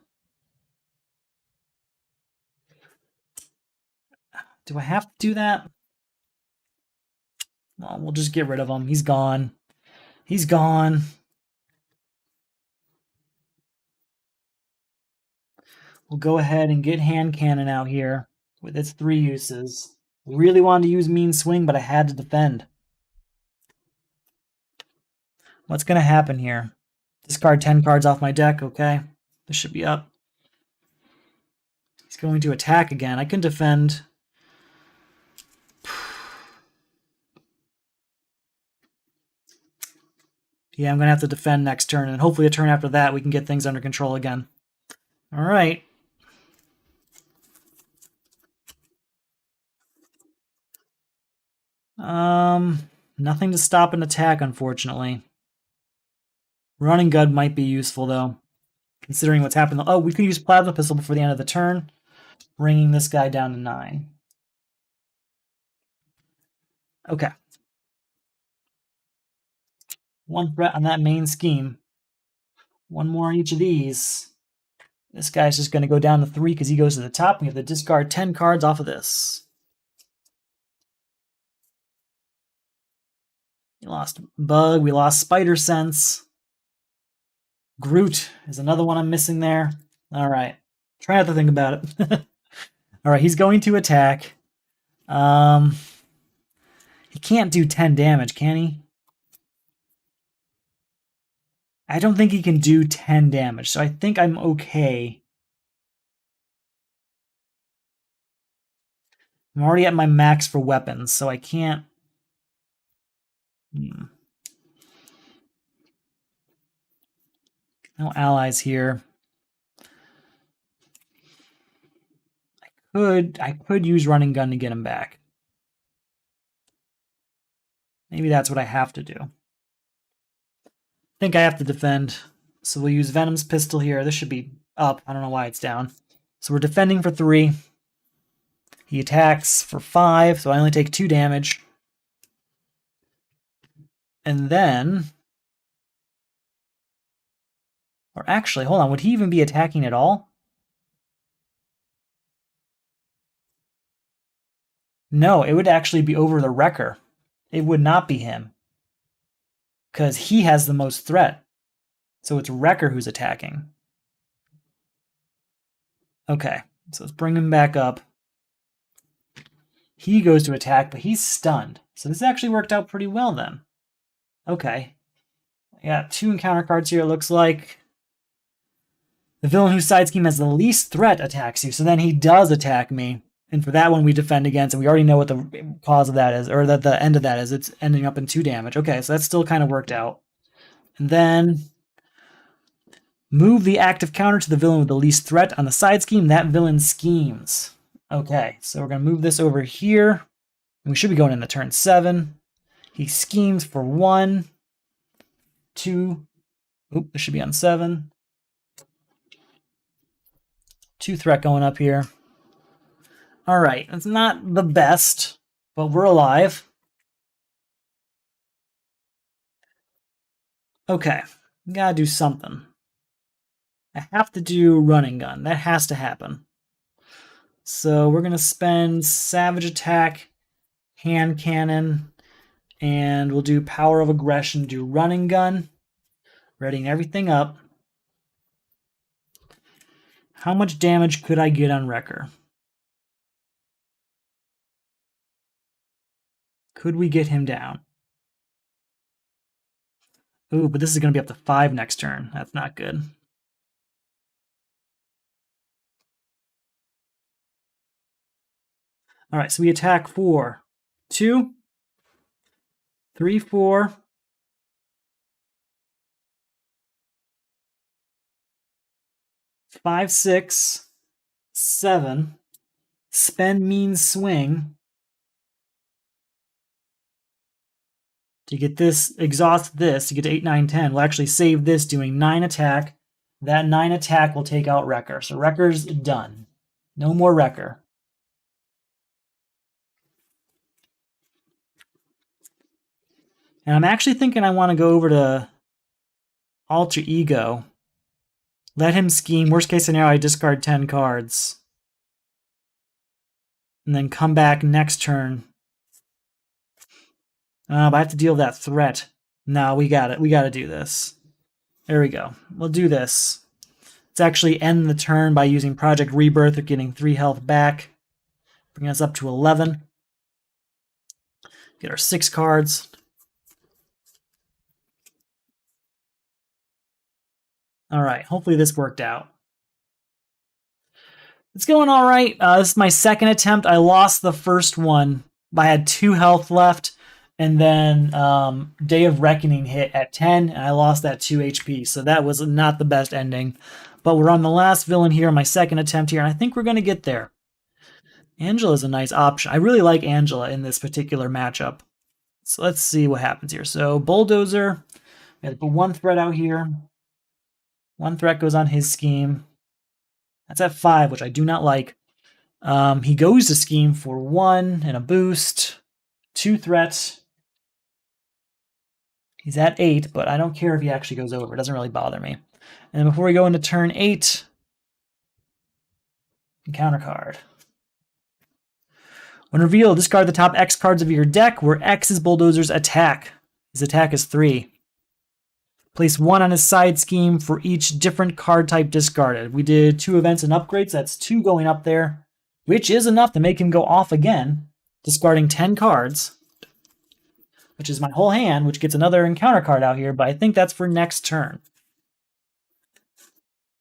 Do I have to do that? Well, we'll just get rid of him. He's gone. He's gone. We'll go ahead and get hand cannon out here with its 3 uses. Really wanted to use mean swing, but I had to defend. What's going to happen here? Discard 10 cards off my deck. Okay. This should be up. He's going to attack again. I can defend. Yeah, I'm going to have to defend next turn, and hopefully a turn after that we can get things under control again. All right. Nothing to stop an attack, unfortunately. Running gun might be useful, though, considering what's happened. Oh, we could use Plasma Pistol before the end of the turn, bringing this guy down to 9. Okay. 1 threat on that main scheme. 1 more on each of these. This guy's just going to go down to 3 because he goes to the top. We have to discard 10 cards off of this. We lost Bug. We lost Spider Sense. Groot is another one I'm missing there. All right. Try not to think about it. All right, he's going to attack. He can't do 10 damage, can he? I don't think he can do 10 damage, so I think I'm okay. I'm already at my max for weapons, so I can't... No allies here. I could use running gun to get him back. Maybe that's what I have to do. I think I have to defend. So we'll use Venom's pistol here. This should be up. I don't know why it's down. So we're defending for 3. He attacks for 5, so I only take 2 damage. And then... Or actually, hold on. Would he even be attacking at all? No, it would actually be over the Wrecker. It would not be him. Because he has the most threat. So it's Wrecker who's attacking. Okay, so let's bring him back up. He goes to attack, but he's stunned. So this actually worked out pretty well then. Okay. I got 2 encounter cards here, it looks like. The villain whose side scheme has the least threat attacks you, so then he does attack me. And for that one, we defend against, and we already know what the cause of that is, or that the end of that is. It's ending up in 2 damage. Okay, so that's still kind of worked out. And then move the active counter to the villain with the least threat on the side scheme. That villain schemes. Okay, so we're going to move this over here. And we should be going into turn 7. He schemes for 1, 2. Oop, this should be on 7. 2 threat going up here. All right, it's not the best, but we're alive. Okay, gotta do something. I have to do running gun. That has to happen. So we're gonna spend Savage Attack, Hand Cannon, and we'll do Power of Aggression, do running gun, readying everything up. How much damage could I get on Wrecker? Could we get him down? Ooh, but this is going to be up to 5 next turn. That's not good. All right, so we attack for 2, 3, 4, 5, 6, 7. Spend means swing to get this, exhaust this to get to 8, 9, 10. We'll actually save this doing 9 attack. That 9 attack will take out Wrecker. So Wrecker's done. No more Wrecker. And I'm actually thinking I want to go over to Alter Ego. Let him scheme. Worst case scenario, I discard 10 cards. And then come back next turn. But I have to deal with that threat. No, we got it. We got to do this. There we go. We'll do this. Let's actually end the turn by using Project Rebirth or getting 3 health back. Bring us up to 11. Get our 6 cards. All right, hopefully this worked out. It's going all right. This is my second attempt. I lost the first one. I had 2 health left, and then Day of Reckoning hit at 10, and I lost that 2 HP, so that was not the best ending. But we're on the last villain here, my second attempt here, and I think we're going to get there. Angela's a nice option. I really like Angela in this particular matchup. So let's see what happens here. So Bulldozer, we have to put 1 threat out here. 1 threat goes on his scheme. That's at 5, which I do not like. He goes to scheme for 1 and a boost. 2 threats. He's at 8, but I don't care if he actually goes over. It doesn't really bother me. And before we go into turn 8, encounter card. When revealed, discard the top X cards of your deck, where X is Bulldozer's attack. His attack is 3. Place 1 on his side scheme for each different card type discarded. We did 2 events and upgrades. That's 2 going up there, which is enough to make him go off again, discarding 10 cards, which is my whole hand, which gets another encounter card out here, but I think that's for next turn.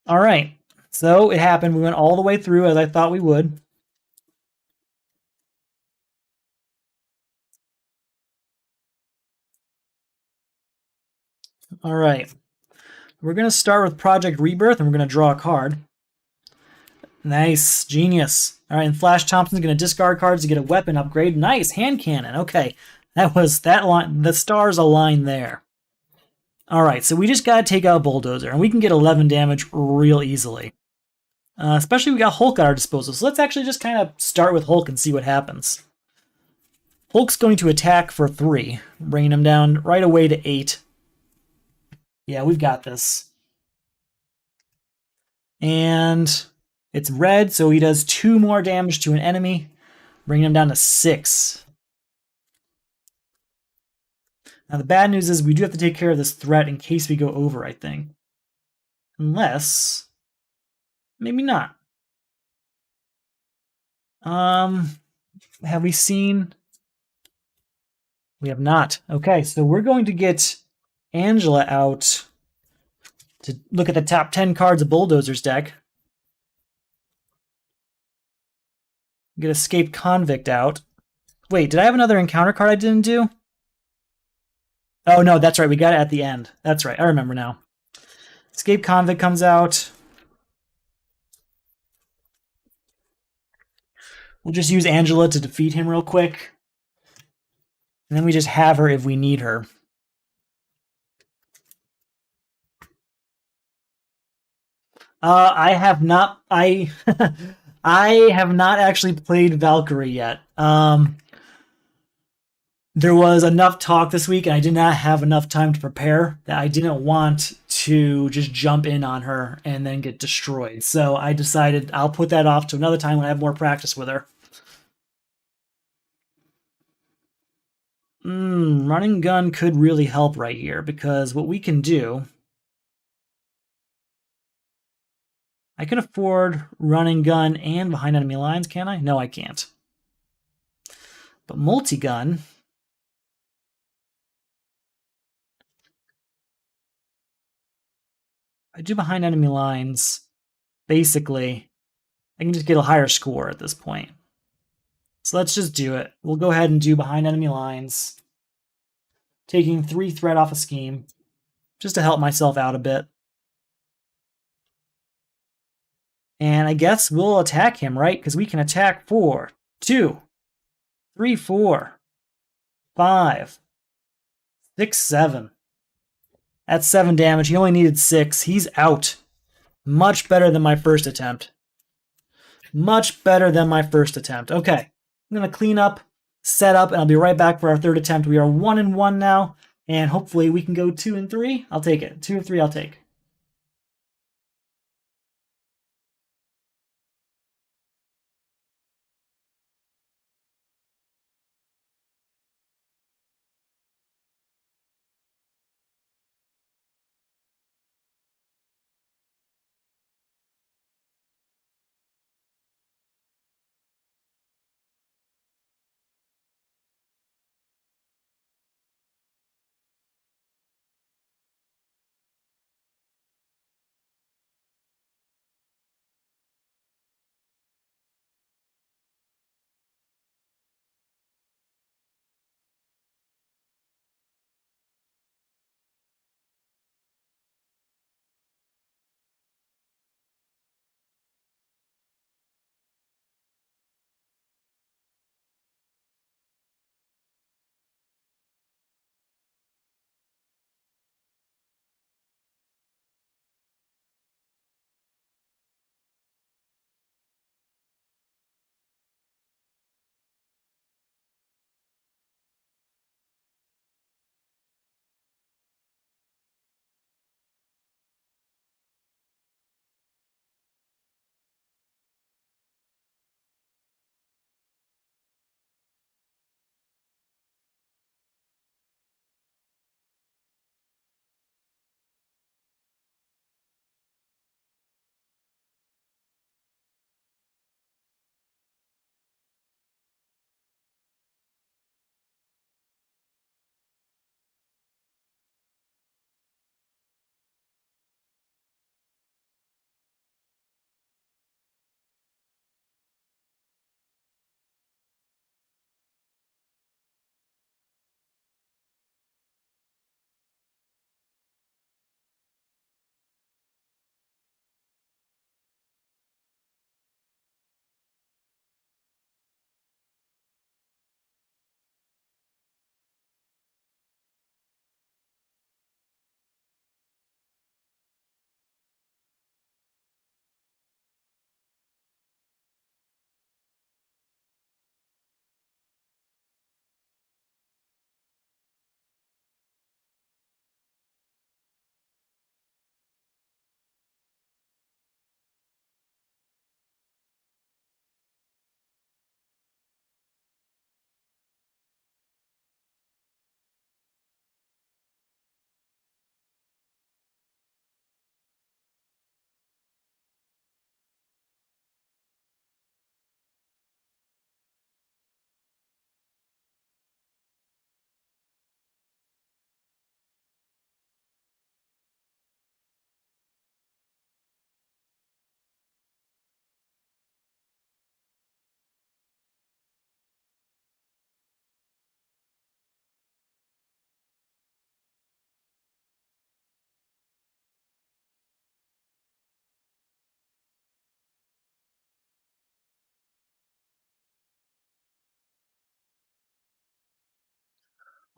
All right, so it happened. We went all the way through as I thought we would. All right, we're going to start with Project Rebirth, and we're going to draw a card. Nice, genius. All right, and Flash Thompson's going to discard cards to get a weapon upgrade. Nice, hand cannon. Okay, that was that line. The stars align there. All right, so we just got to take out Bulldozer, and we can get 11 damage real easily. Especially we got Hulk at our disposal. So let's actually just kind of start with Hulk and see what happens. Hulk's going to attack for 3, bringing him down right away to 8. Yeah, we've got this. And it's red, so he does 2 more damage to an enemy, bringing him down to 6. Now the bad news is we do have to take care of this threat in case we go over, I think. Unless... maybe not. Have we seen... we have not. Okay, so we're going to get Angela out to look at the top 10 cards of Bulldozer's deck. Get Escape Convict out. Wait, did I have another encounter card I didn't do? Oh, no, that's right. We got it at the end. That's right. I remember now. Escape Convict comes out. We'll just use Angela to defeat him real quick. And then we just have her if we need her. I have not. I I have not actually played Valkyrie yet. There was enough talk this week, and I did not have enough time to prepare that I didn't want to just jump in on her and then get destroyed. So I decided I'll put that off to another time when I have more practice with her. Running gun could really help right here because what we can do, I can afford running gun and behind enemy lines, can I? No, I can't. But multi-gun, I do behind enemy lines. Basically, I can just get a higher score at this point. So let's just do it. We'll go ahead and do behind enemy lines, taking 3 threat off a scheme, just to help myself out a bit. And I guess we'll attack him, right? Because we can attack 4, 2, 3, 4, 5, 6, 7. That's 7 damage. He only needed 6. He's out. Much better than my first attempt. Much better than my first attempt. Okay, I'm going to clean up, set up, and I'll be right back for our third attempt. We are 1-1 now, and hopefully we can go 2-3. I'll take it. 2 and 3, I'll take.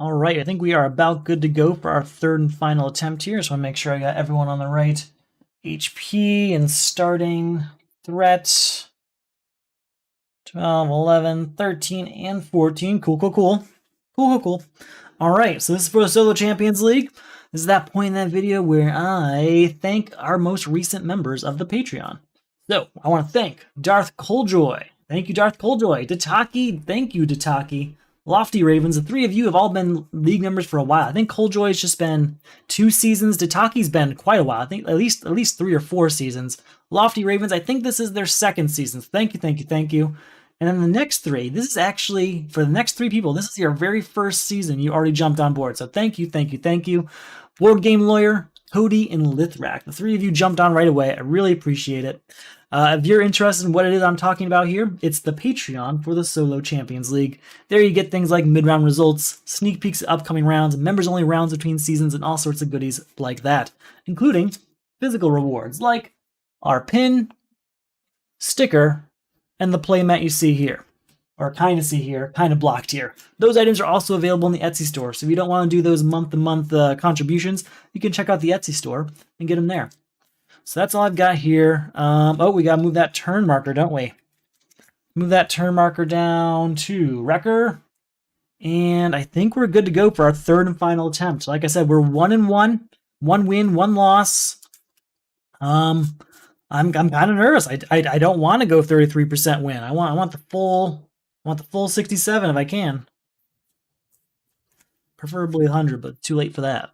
All right, I think we are about good to go for our third and final attempt here. So I want to make sure I got everyone on the right HP and starting threat. 12, 11, 13, and 14. Cool, cool, cool. Cool, cool, cool. All right, so this is for the Solo Champions League. This is that point in that video where I thank our most recent members of the Patreon. So, I want to thank Darth Colejoy. Thank you, Darth Colejoy. Dataki, thank you, Dataki. Lofty Ravens, the three of you have all been league members for a while. I think Colejoy's just been 2 seasons. Dataki's been quite a while. I think at least 3 or 4 seasons. Lofty Ravens, I think this is their 2nd season. So thank you, thank you, thank you. And then the next 3, this is actually, for the next 3 people, this is your very first season. You already jumped on board. So thank you, thank you, thank you. Board Game Lawyer, Cody, and Lithrak. The 3 of you jumped on right away. I really appreciate it. If you're interested in what it is I'm talking about here, it's the Patreon for the Solo Champions League. There you get things like mid-round results, sneak peeks of upcoming rounds, members-only rounds between seasons, and all sorts of goodies like that, including physical rewards like our pin, sticker, and the playmat you see here, or kind of see here, kind of blocked here. Those items are also available in the Etsy store, so if you don't want to do those month-to-month contributions, you can check out the Etsy store and get them there. So that's all I've got here. Oh, we got to move that turn marker, don't we? Move that turn marker down to Wrecker. And I think we're good to go for our 3rd and final attempt. Like I said, we're 1-1. 1 win, 1 loss. I'm kind of nervous. I don't want to go 33% win. I want the full 67 if I can. Preferably 100, but too late for that.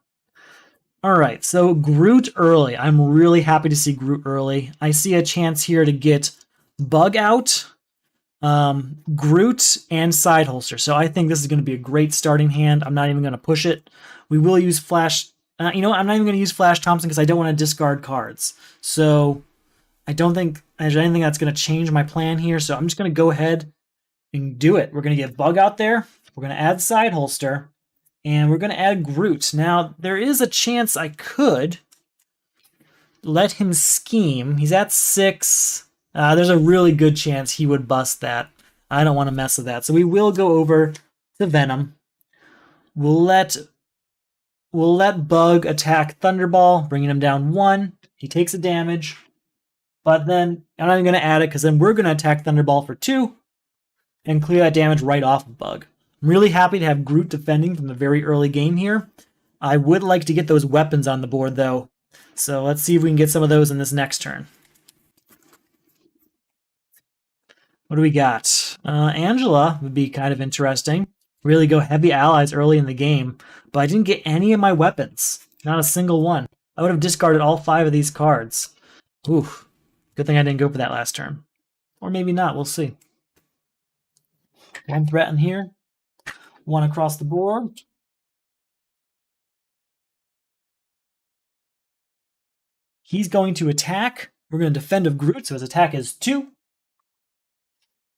All right, so Groot early. I'm really happy to see Groot early. I see a chance here to get Bug out, Groot, and Side Holster. So I think this is going to be a great starting hand. I'm not even going to push it. We will use Flash. You know what? I'm not even going to use Flash Thompson because I don't want to discard cards. So I don't think there's anything that's going to change my plan here. So I'm just going to go ahead and do it. We're going to get Bug out there. We're going to add Side Holster. And we're going to add Groot. Now, there is a chance I could let him scheme. He's at 6. There's a really good chance he would bust that. I don't want to mess with that. So we will go over to Venom. We'll let Bug attack Thunderball, bringing him down 1. He takes a damage. But then I'm not even going to add it because then we're going to attack Thunderball for 2 and clear that damage right off of Bug. I'm really happy to have Groot defending from the very early game here. I would like to get those weapons on the board, though. So let's see if we can get some of those in this next turn. What do we got? Angela would be kind of interesting. Really go heavy allies early in the game. But I didn't get any of my weapons. Not a single one. I would have discarded all 5 of these cards. Oof. Good thing I didn't go for that last turn. Or maybe not. We'll see. 1 threat in here. 1 across the board. He's going to attack. We're going to defend of Groot, so his attack is 2.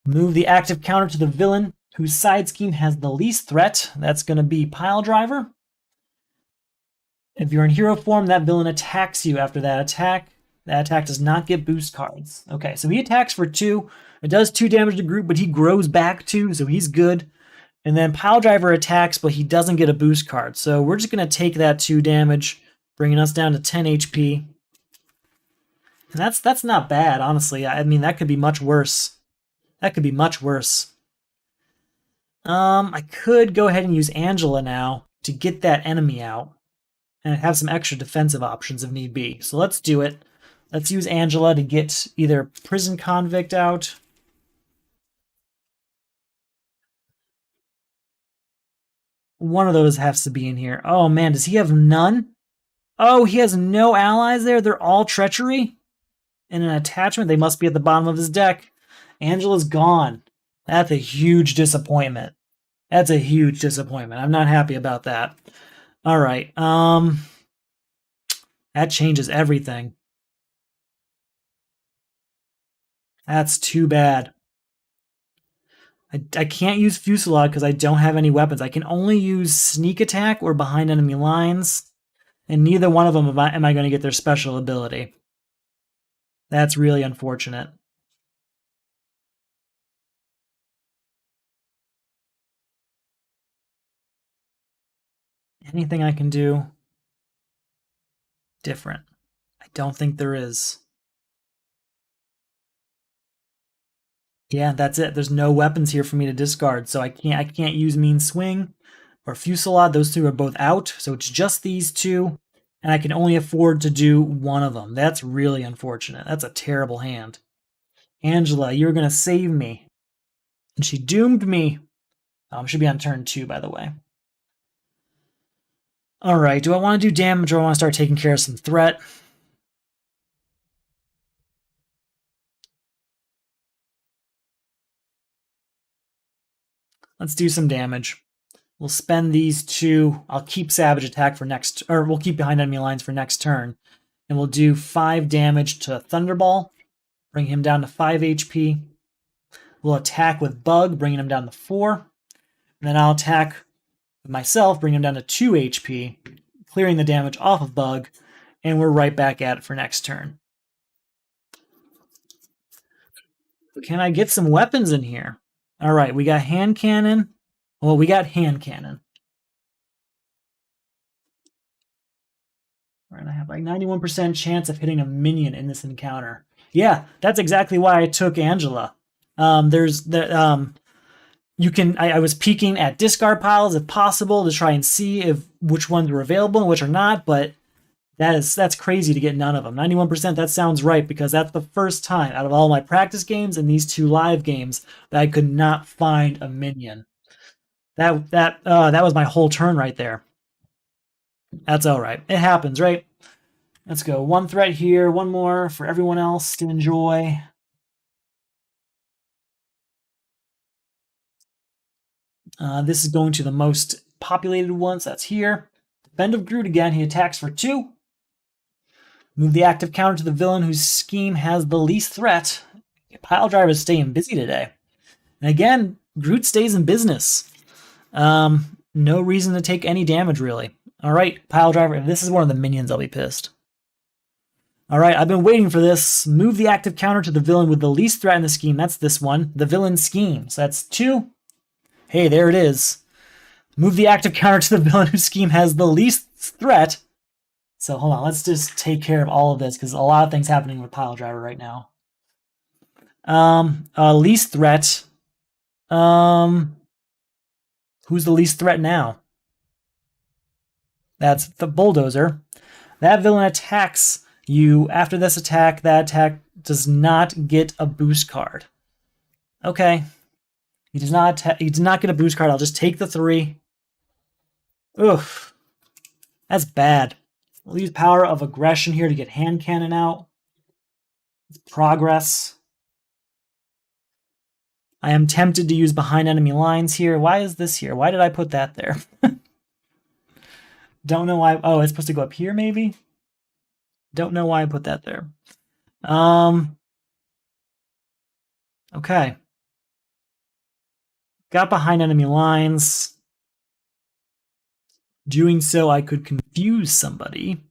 Move the active counter to the villain, whose side scheme has the least threat. That's going to be Pile Driver. If you're in hero form, that villain attacks you after that attack. That attack does not get boost cards. Okay, so he attacks for 2. It does 2 damage to Groot, but he grows back 2, so he's good. And then Pile Driver attacks, but he doesn't get a boost card. So we're just going to take that 2 damage, bringing us down to 10 HP. And that's not bad, honestly. I mean, that could be much worse. That could be much worse. I could go ahead and use Angela now to get that enemy out and have some extra defensive options if need be. So let's do it. Let's use Angela to get either Prison Convict out. One of those has to be in here. Oh, man, does he have none? Oh, he has no allies there? They're all treachery? And an attachment? They must be at the bottom of his deck. Angela's gone. That's a huge disappointment. That's a huge disappointment. I'm not happy about that. All right. That changes everything. That's too bad. I can't use Fusillade because I don't have any weapons. I can only use Sneak Attack or Behind Enemy Lines, and neither one of them am I going to get their special ability. That's really unfortunate. Anything I can do different? I Don't think there is. Yeah, that's it. There's no weapons here for me to discard, so I can't use Mean Swing or Fusillade. Those two are both out, so it's just these two, and I can only afford to do one of them. That's really unfortunate. That's a terrible hand. Angela, you're gonna save me. And she doomed me. Should be on turn 2, by the way. Alright, do I want to do damage or I want to start taking care of some threat? Let's do some damage. We'll spend these 2. I'll keep Savage Attack for next, or we'll keep Behind Enemy Lines for next turn. And we'll do 5 damage to Thunderball, bring him down to 5 HP. We'll attack with Bug, bringing him down to 4. And then I'll attack with myself, bring him down to 2 HP, clearing the damage off of Bug, and we're right back at it for next turn. Can I get some weapons in here? All right, we got hand cannon. Well, we got hand cannon. We're gonna have like 91% chance of hitting a minion in this encounter. Yeah, that's exactly why I took Angela. You can. I was peeking at discard piles if possible to try and see which ones were available and which are not, but that's crazy to get none of them. 91%, that sounds right, because that's the first time out of all my practice games and these 2 live games that I could not find a minion. That was my whole turn right there. That's all right. It happens, right? Let's go. 1 threat here, 1 more for everyone else to enjoy. This is going to the most populated ones. That's here. Defend of Groot again. He attacks for 2. Move the active counter to the villain whose scheme has the least threat. Pile Driver is staying busy today. And again, Groot stays in business. No reason to take any damage, really. All right, Pile Driver. If this is one of the minions, I'll be pissed. All right, I've been waiting for this. Move the active counter to the villain with the least threat in the scheme. That's this one, the villain scheme. So that's 2. Hey, there it is. Move the active counter to the villain whose scheme has the least threat. So hold on, let's just take care of all of this because a lot of things happening with Pile Driver right now. Least threat. Who's the least threat now? That's the Bulldozer. That villain attacks you. After this attack, that attack does not get a boost card. Okay. He does not get a boost card. I'll just take the 3. Oof. That's bad. We'll use Power of Aggression here to get hand cannon out. It's progress. I am tempted to use Behind Enemy Lines here. Why is this here? Why did I put that there? Don't know why. Oh, it's supposed to go up here, maybe? Don't know why I put that there. Okay. Got Behind Enemy Lines. Doing so, I could confuse somebody.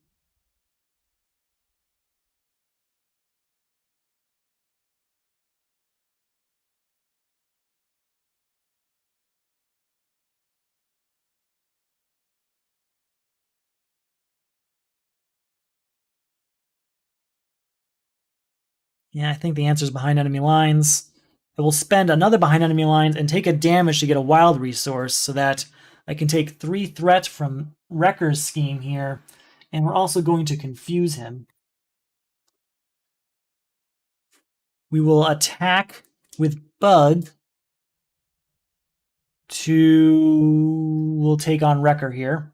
Yeah, I think the answer is Behind Enemy Lines. I will spend another Behind Enemy Lines and take a damage to get a wild resource so that I can take 3 threat from Wrecker's scheme here, and we're also going to confuse him. We will attack with Bug we'll take on Wrecker here.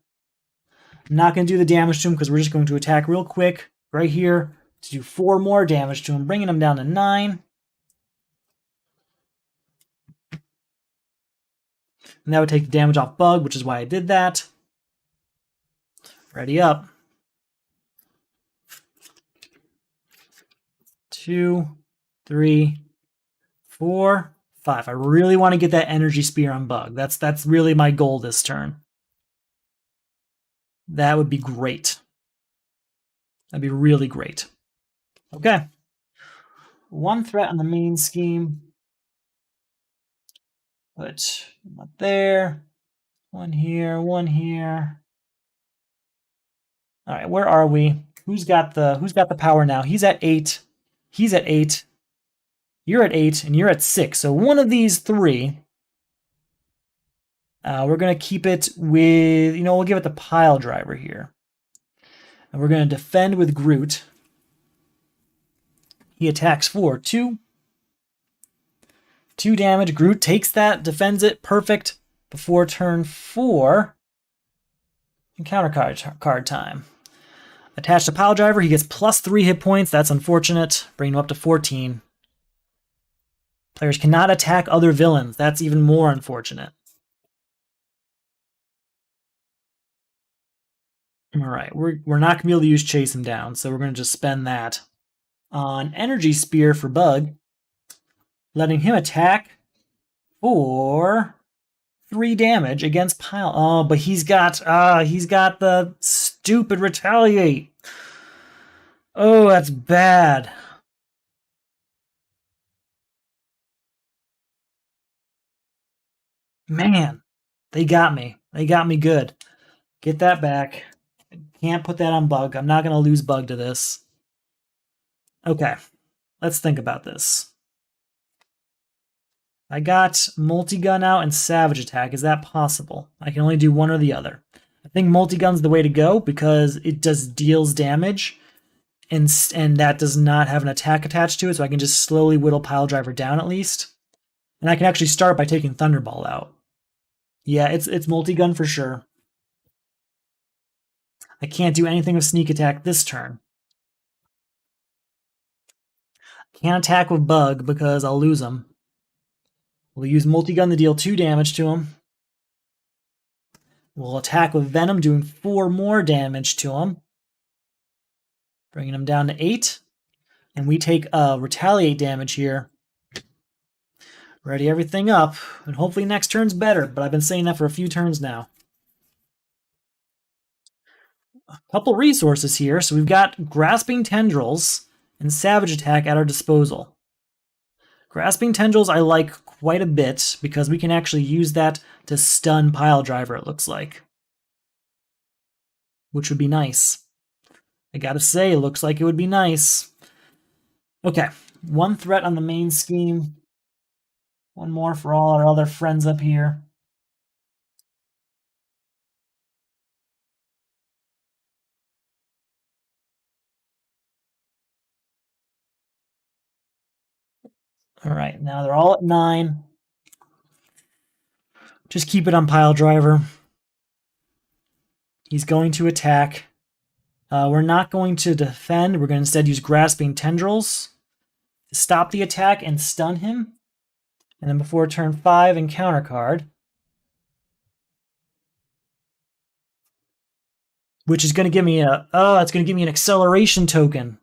I'm not going to do the damage to him because we're just going to attack real quick right here to do 4 more damage to him, bringing him down to 9. And that would take the damage off Bug, which is why I did that. Ready up. 2, 3, 4, 5. I really want to get that energy spear on Bug. That's really my goal this turn. That would be great. That'd be really great. Okay. 1 threat on the main scheme. Put one up there. 1 here, 1 here. All right, where are we? Who's got the power now? He's at 8. He's at 8. You're at 8, and you're at 6. So one of these three, we're going to keep it with, we'll give it the pile driver here. And we're going to defend with Groot. He attacks for 2. 2 damage. Groot takes that, defends it. Perfect. Before turn 4. Encounter card time. Attached to pile driver, he gets plus 3 hit points. That's unfortunate. Bringing him up to 14. Players cannot attack other villains. That's even more unfortunate. All right, we're not going to be able to use Chase him down, so we're going to just spend that on Energy Spear for Bug, letting him attack for 3 damage against Pile. Oh, but he's got the stupid Retaliate. Oh, that's bad. Man, they got me. They got me good. Get that back. Can't put that on Bug. I'm not going to lose Bug to this. Okay, let's think about this. I got Multi-Gun out and Savage Attack. Is that possible? I can only do one or the other. I think Multi-Gun's the way to go because it just deals damage, and that does not have an attack attached to it, so I can just slowly whittle Pile Driver down at least. And I can actually start by taking Thunderball out. Yeah, it's Multi-Gun for sure. I can't do anything with Sneak Attack this turn. Can't attack with Bug because I'll lose him. We'll use Multi-Gun to deal 2 damage to him. We'll attack with Venom, doing 4 more damage to him. Bringing him down to 8. And we take Retaliate damage here. Ready everything up. And hopefully next turn's better, but I've been saying that for a few turns now. A couple resources here. So we've got Grasping Tendrils and Savage Attack at our disposal. Grasping Tendrils I like quite a bit because we can actually use that to stun Pile Driver, it looks like. Which would be nice. I gotta say, it looks like it would be nice. Okay, 1 threat on the main scheme. 1 more for all our other friends up here. All right, now they're all at 9. Just keep it on Pile Driver. He's going to attack. We're not going to defend. We're going to instead use Grasping Tendrils to stop the attack and stun him. And then before turn 5, encounter card. Which is going to give me it's going to give me an acceleration token.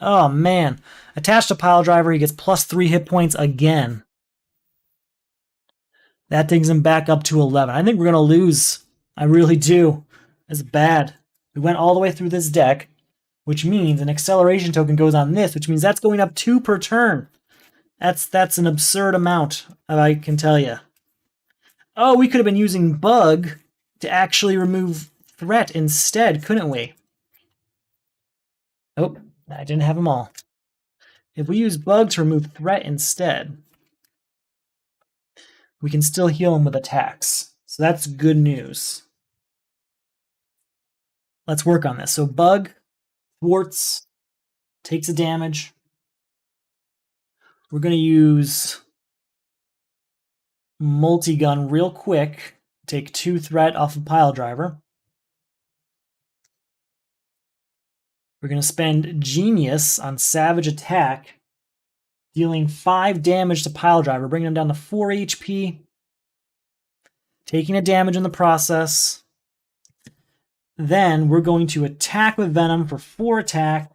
Oh, man. Attached to Pile Driver, he gets plus 3 hit points again. That takes him back up to 11. I think we're going to lose. I really do. That's bad. We went all the way through this deck, which means an acceleration token goes on this, which means that's going up 2 per turn. That's an absurd amount, I can tell you. Oh, we could have been using Bug to actually remove Threat instead, couldn't we? Oh, I didn't have them all. If we use Bug to remove Threat instead, we can still heal him with attacks. So that's good news. Let's work on this. So Bug thwarts, takes a damage. We're going to use Multi-Gun real quick. Take 2 threat off of Pile Driver. We're going to spend Genius on Savage Attack, dealing 5 damage to Pile Driver, bringing him down to 4 HP. Taking a damage in the process. Then we're going to attack with Venom for 4 attack.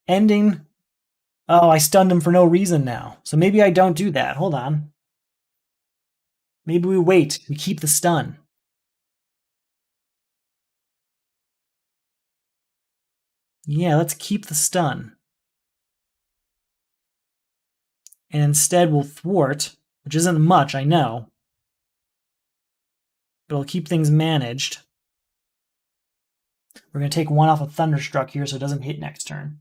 Ending. Oh, I stunned him for no reason now. So maybe I don't do that. Hold on. Maybe we wait. We keep the stun. Yeah, let's keep the stun. And instead we'll thwart, which isn't much, I know. But it'll keep things managed. We're going to take one off of Thunderstruck here so it doesn't hit next turn.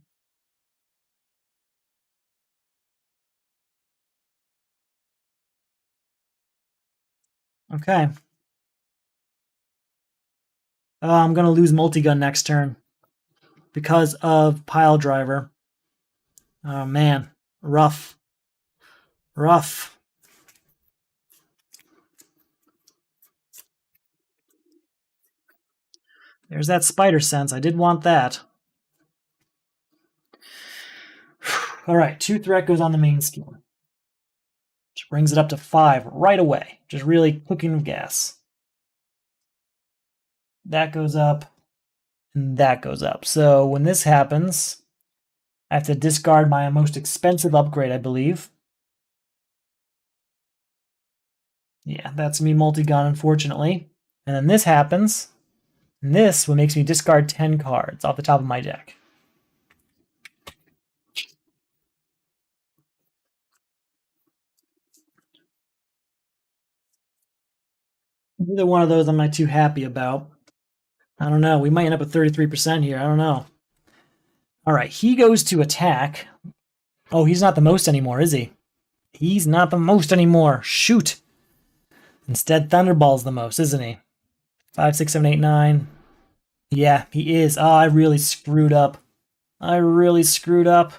Okay. I'm going to lose Multigun next turn because of Pile Driver. Oh, man. Rough. Rough. There's that Spider Sense. I did want that. All right, 2 threat goes on the main scheme. Which brings it up to 5 right away. Just really cooking with gas. That goes up, and that goes up. So when this happens, I have to discard my most expensive upgrade, I believe. Yeah, that's me multi-gun, unfortunately. And then this happens, and this what makes me discard 10 cards off the top of my deck. Neither one of those I'm not too happy about. I don't know. We might end up with 33% here. I don't know. All right, he goes to attack. Oh, he's not the most anymore, is he? He's not the most anymore. Shoot. Instead, Thunderball's the most, isn't he? 5, 6, 7, 8, 9. Yeah, he is. Oh, I really screwed up. I really screwed up.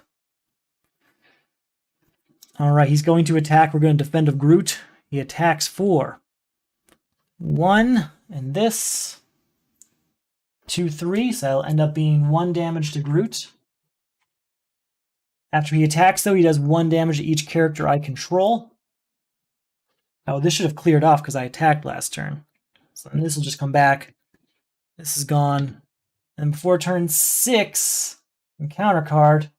All right, he's going to attack. We're going to defend of Groot. He attacks for 1, and this 2, 3. So that'll end up being 1 damage to Groot. After he attacks, though, he does 1 damage to each character I control. Oh, this should have cleared off because I attacked last turn. So this will just come back. This is gone. And before turn 6, counter card,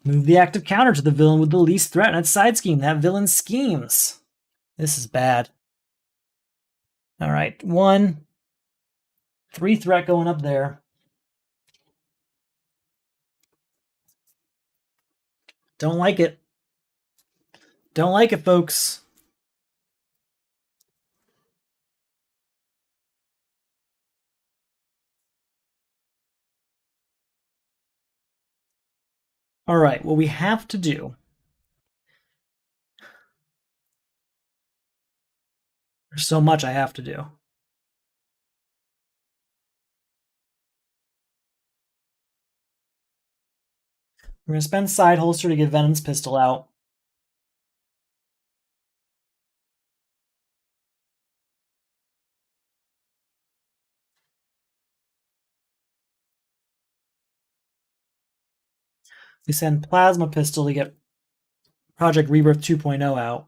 move the active counter to the villain with the least threat in its side scheme. That villain schemes. This is bad. All right, 1, 3 threat going up there. Don't like it. Don't like it, folks. All right, what we have to do. There's so much I have to do. We're going to spend Side Holster to get Venom's pistol out. We send Plasma Pistol to get Project Rebirth 2.0 out.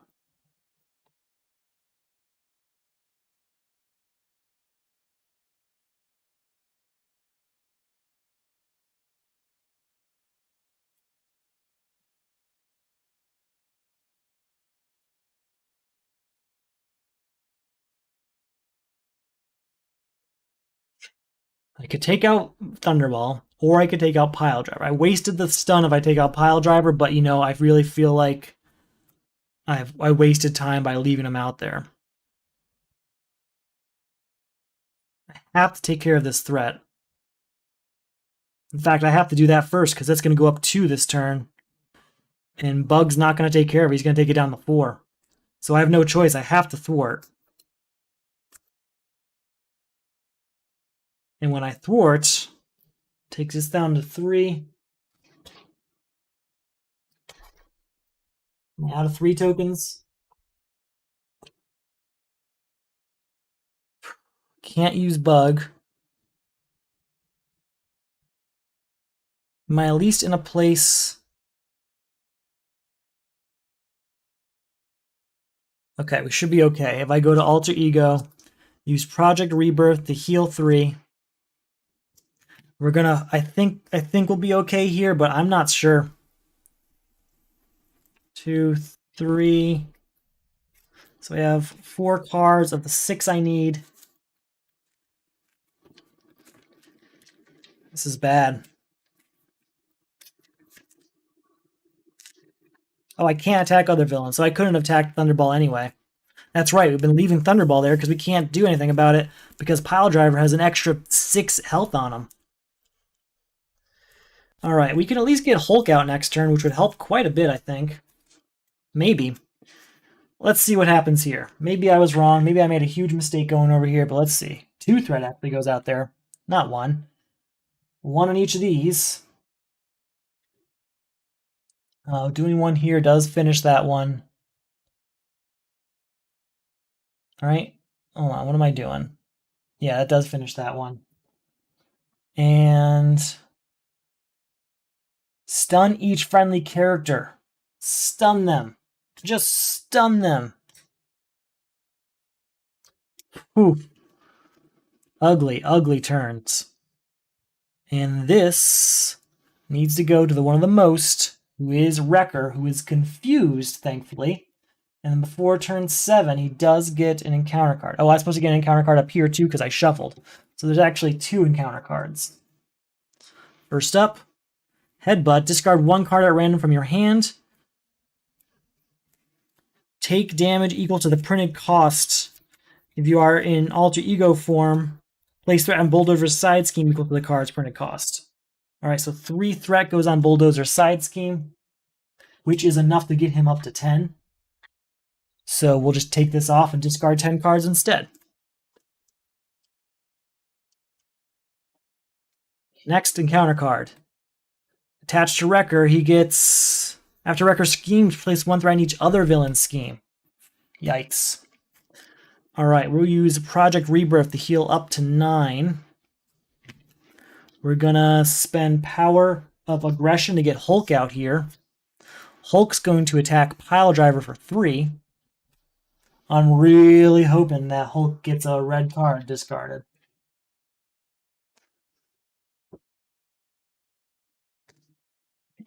I could take out Thunderball, or I could take out Pile Driver. I wasted the stun if I take out Pile Driver, but you know, I really feel like I wasted time by leaving him out there. I have to take care of this threat. In fact, I have to do that first because that's going to go up 2 this turn. And Bug's not going to take care of it. He's going to take it down to 4. So I have no choice. I have to thwart. And when I thwart, takes this down to 3. Out of 3 tokens. Can't use Bug. Am I at least in a place? Okay, we should be okay. If I go to Alter Ego, use Project Rebirth to heal 3. We're gonna, I think we'll be okay here, but I'm not sure. 2, 3. So we have 4 cards of the 6 I need. This is bad. Oh, I can't attack other villains, so I couldn't have attacked Thunderball anyway. That's right, we've been leaving Thunderball there because we can't do anything about it because Piledriver has an extra 6 health on him. Alright, we can at least get Hulk out next turn, which would help quite a bit, I think. Maybe. Let's see what happens here. Maybe I was wrong. Maybe I made a huge mistake going over here, but let's see. 2 threat actually goes out there. Not 1. 1 on each of these. Doing 1 here does finish that one. Alright. Hold on, what am I doing? Yeah, that does finish that one. And stun each friendly character. Stun them. Just stun them. Whew. Ugly, ugly turns. And this needs to go to the one of the most, who is Wrecker, who is confused, thankfully. And before turn 7, he does get an encounter card. Oh, I was supposed to get an encounter card up here, too, because I shuffled. So there's actually 2 encounter cards. First up, Headbutt. Discard 1 card at random from your hand. Take damage equal to the printed cost. If you are in alter ego form, place threat on Bulldozer's side scheme equal to the card's printed cost. Alright, so 3 threat goes on Bulldozer's side scheme, which is enough to get him up to 10. So we'll just take this off and discard 10 cards instead. Next encounter card. Attached to Wrecker, he gets... After Wrecker's scheme, place 1 threat on each other villain's scheme. Yikes. Alright, we'll use Project Rebirth to heal up to 9. We're gonna spend Power of Aggression to get Hulk out here. Hulk's going to attack Piledriver for 3. I'm really hoping that Hulk gets a red card discarded.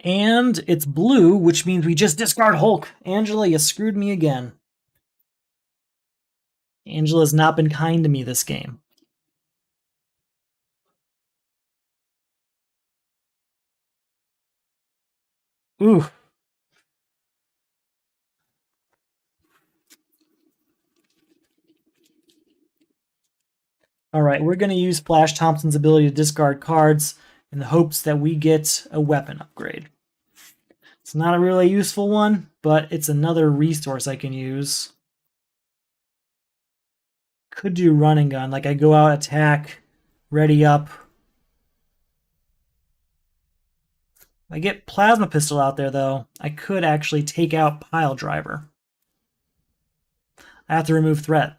And it's blue, which means we just discard Hulk. Angela, you screwed me again. Angela's not been kind to me this game. Ooh. Alright, we're going to use Flash Thompson's ability to discard cards in the hopes that we get a weapon upgrade. It's not a really useful one, but it's another resource I can use. Could do Run and Gun, like I go out, attack, ready up. If I get Plasma Pistol out there, though, I could actually take out Piledriver. I have to remove threat.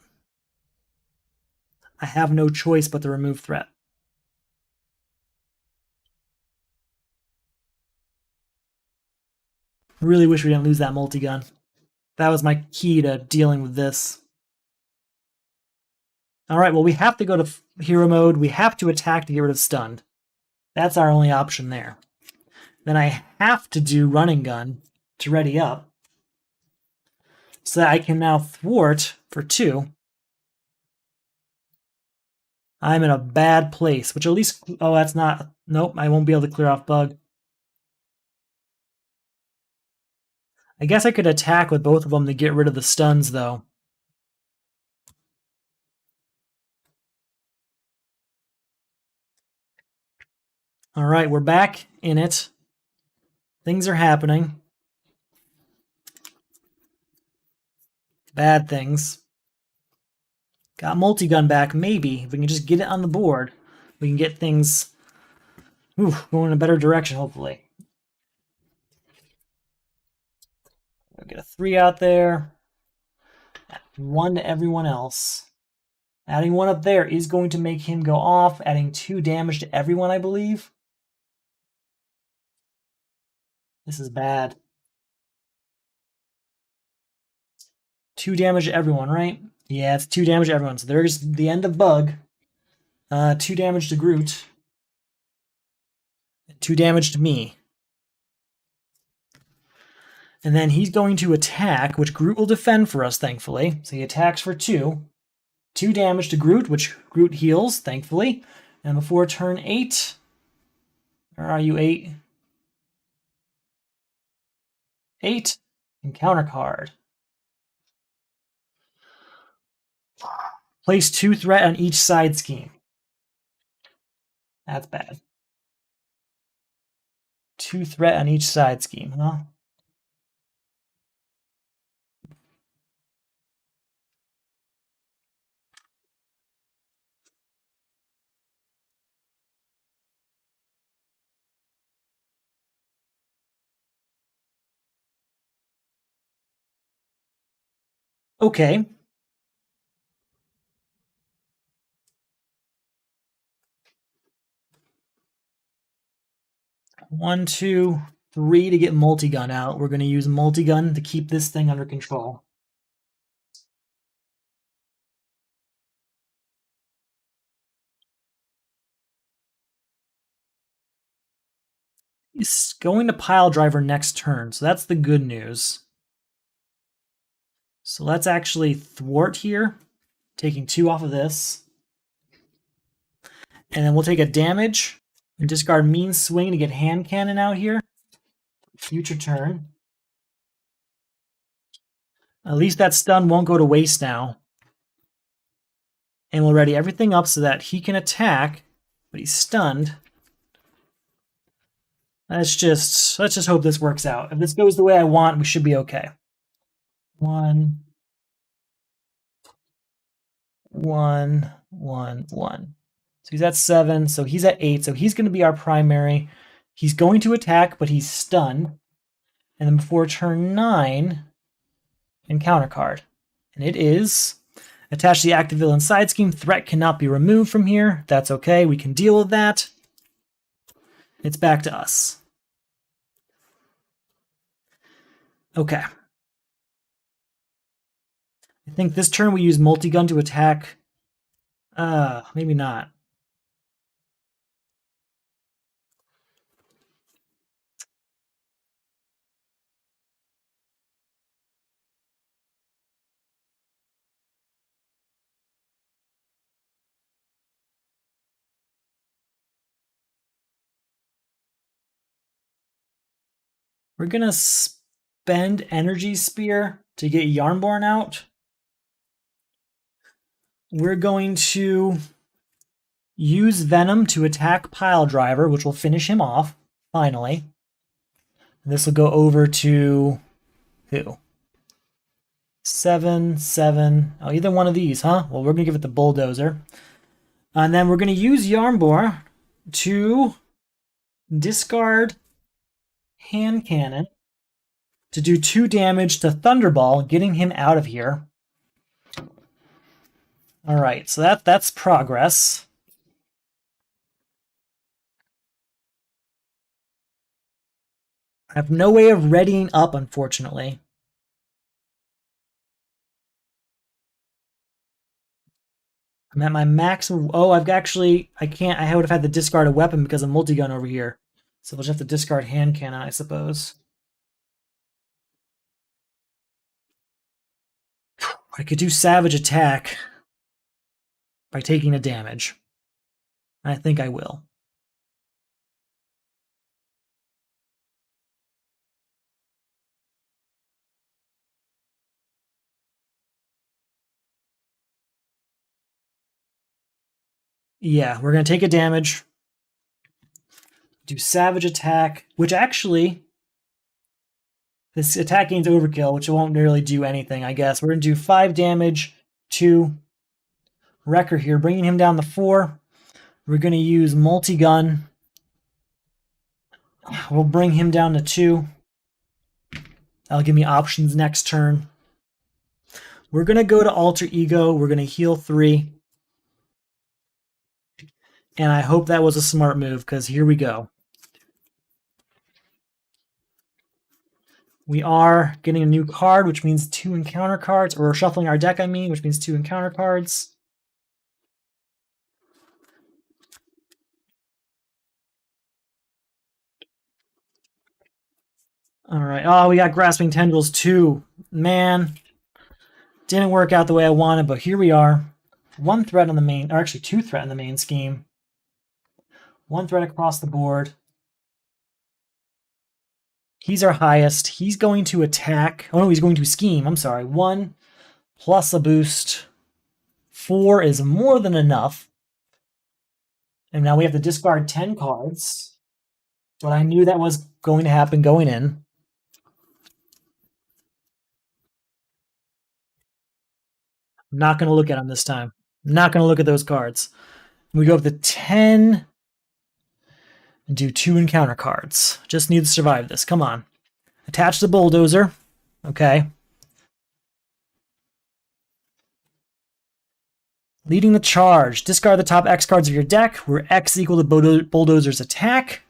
I have no choice but to remove threat. Really wish we didn't lose that multi-gun. That was my key to dealing with this. Alright, well we have to go to hero mode. We have to attack to get rid of stunned. That's our only option there. Then I have to do Run and Gun to ready up. So that I can now thwart for 2. I'm in a bad place, which at least... Oh, that's not... Nope, I won't be able to clear off Bug. I guess I could attack with both of them to get rid of the stuns, though. Alright, we're back in it. Things are happening. Bad things. Got multi-gun back, maybe. If we can just get it on the board, we can get things going in a better direction, hopefully. We'll get a 3 out there. 1 to everyone else. Adding 1 up there is going to make him go off, adding 2 damage to everyone, I believe. This is bad. 2 damage to everyone, right? Yeah, it's 2 damage to everyone. So there's the end of Bug. 2 damage to Groot. 2 damage to me. And then he's going to attack, which Groot will defend for us, thankfully. So he attacks for 2. 2 damage to Groot, which Groot heals, thankfully. And before turn 8... Where are you, 8? 8. Encounter card. Place 2 threat on each side scheme. That's bad. 2 threat on each side scheme, huh? Okay. One, two, three to get multi-gun out. We're going to use multi-gun to keep this thing under control. He's going to pile driver next turn, so that's the good news. So let's actually thwart here, taking 2 off of this. And then we'll take a damage and discard mean swing to get hand cannon out here. Future turn. At least that stun won't go to waste now. And we'll ready everything up so that he can attack, but he's stunned. Let's just hope this works out. If this goes the way I want, we should be okay. 1, 1, 1, 1. So he's at 7, so he's at 8, so he's going to be our primary. He's going to attack, but he's stunned. And then before turn 9, encounter card. And it is attach the active villain side scheme. Threat cannot be removed from here. That's okay. We can deal with that. It's back to us. Okay. I think this turn we use multi-gun to attack. Maybe not. We're going to spend Energy Spear to get Yarnborn out. We're going to use Venom to attack Pile Driver, which will finish him off, finally. This will go over to who? 7, 7. Oh, either one of these, huh? Well, we're going to give it the Bulldozer. And then we're going to use Yarnborn to discard Hand Cannon to do 2 damage to Thunderball, getting him out of here. All right, so that's progress. I have no way of readying up, unfortunately. I'm at my max. Oh, I've actually, I can't. I would have had to discard a weapon because of multi-gun over here. So we'll just have to discard hand cannon, I suppose. I could do Savage Attack by taking a damage. I think I will. Yeah, we're going to take a damage. Do Savage Attack, which actually, this attack gains overkill, which won't really do anything, I guess. We're going to do 5 damage to Wrecker here, bringing him down to 4. We're going to use multi-gun. We'll bring him down to 2. That'll give me options next turn. We're going to go to Alter Ego. We're going to heal 3. And I hope that was a smart move, because here we go. We are getting a new card, which means 2 encounter cards, or shuffling our deck, I mean, which means 2 encounter cards. All right. Oh, we got Grasping Tendrils too. Man, didn't work out the way I wanted, but here we are. 1 threat on the main, or actually 2 threat in the main scheme. 1 threat across the board. He's our highest. He's going to attack. Oh no, he's going to scheme. I'm sorry. 1 plus a boost. 4 is more than enough. And now we have to discard 10 cards. But I knew that was going to happen going in. I'm not going to look at them this time. I'm not going to look at those cards. We go up to 10 and do 2 encounter cards. Just need to survive this. Come on. Attach the bulldozer. Okay. Leading the charge. Discard the top X cards of your deck, where X equal to bulldozer's attack.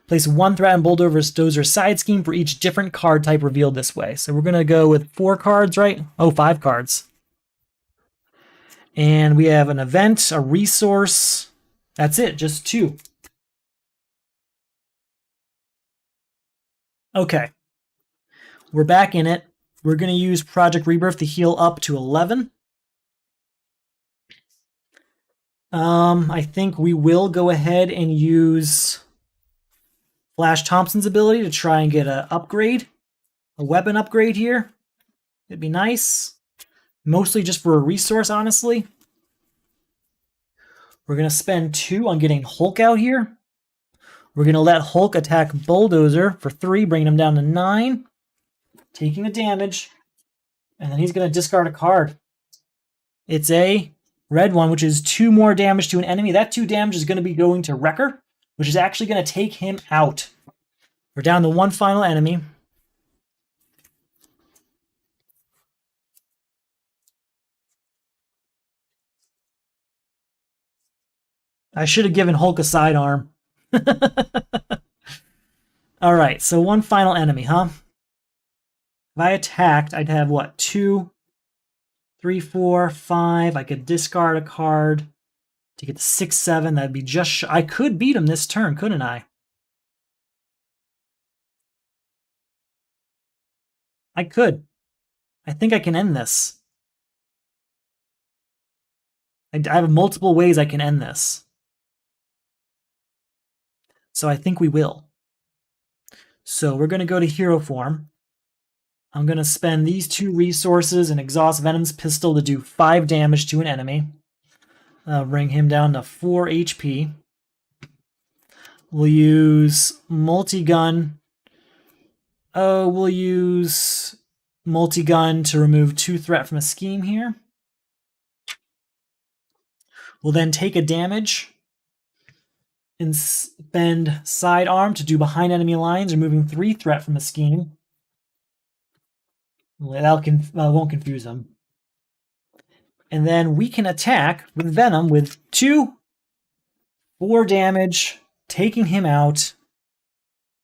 Place 1 threat on bulldozer's side scheme for each different card type revealed this way. So we're going to go with 4 cards, right? Oh, 5 cards. And we have an event, a resource. That's it, just 2. Okay. We're back in it. We're going to use Project Rebirth to heal up to 11. I think we will go ahead and use Flash Thompson's ability to try and get an upgrade, a weapon upgrade here. It'd be nice. Mostly just for a resource, honestly. We're going to spend 2 on getting Hulk out here. We're going to let Hulk attack Bulldozer for 3, bringing him down to 9. Taking the damage. And then he's going to discard a card. It's a red one, which is 2 more damage to an enemy. That 2 damage is going to be going to Wrecker, which is actually going to take him out. We're down to 1 final enemy. I should have given Hulk a sidearm. All right, so 1 final enemy, huh? If I attacked, I'd have what? 2, 3, 4, 5. I could discard a card to get to 6, 7. That'd be just... I could beat him this turn, couldn't I? I could. I think I can end this. I have multiple ways I can end this. So I think we will. So we're going to go to hero form. I'm going to spend these 2 resources and exhaust Venom's pistol to do 5 damage to an enemy. Bring him down to 4 HP. We'll use multi-gun. We'll use multi-gun to remove 2 threat from a scheme here. We'll then take a damage and spend sidearm to do behind enemy lines, removing 3 threat from a scheme. That won't confuse them. And then we can attack with Venom with 2, 4 damage, taking him out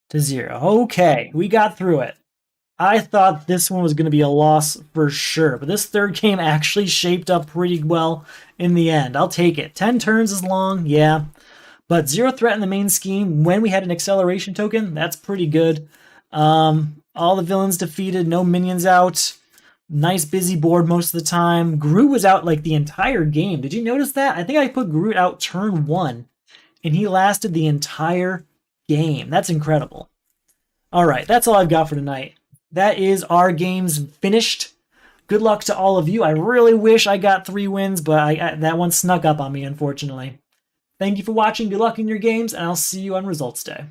to 0. Okay, we got through it. I thought this one was going to be a loss for sure, but this third game actually shaped up pretty well in the end. I'll take it. 10 turns is long, yeah. But 0 threat in the main scheme when we had an acceleration token, that's pretty good. All the villains defeated, no minions out. Nice busy board most of the time. Groot was out like the entire game. Did you notice that? I think I put Groot out turn 1, and he lasted the entire game. That's incredible. All right, that's all I've got for tonight. That is our games finished. Good luck to all of you. I really wish I got 3 wins, but that one snuck up on me, unfortunately. Thank you for watching. Good luck in your games, and I'll see you on Results Day.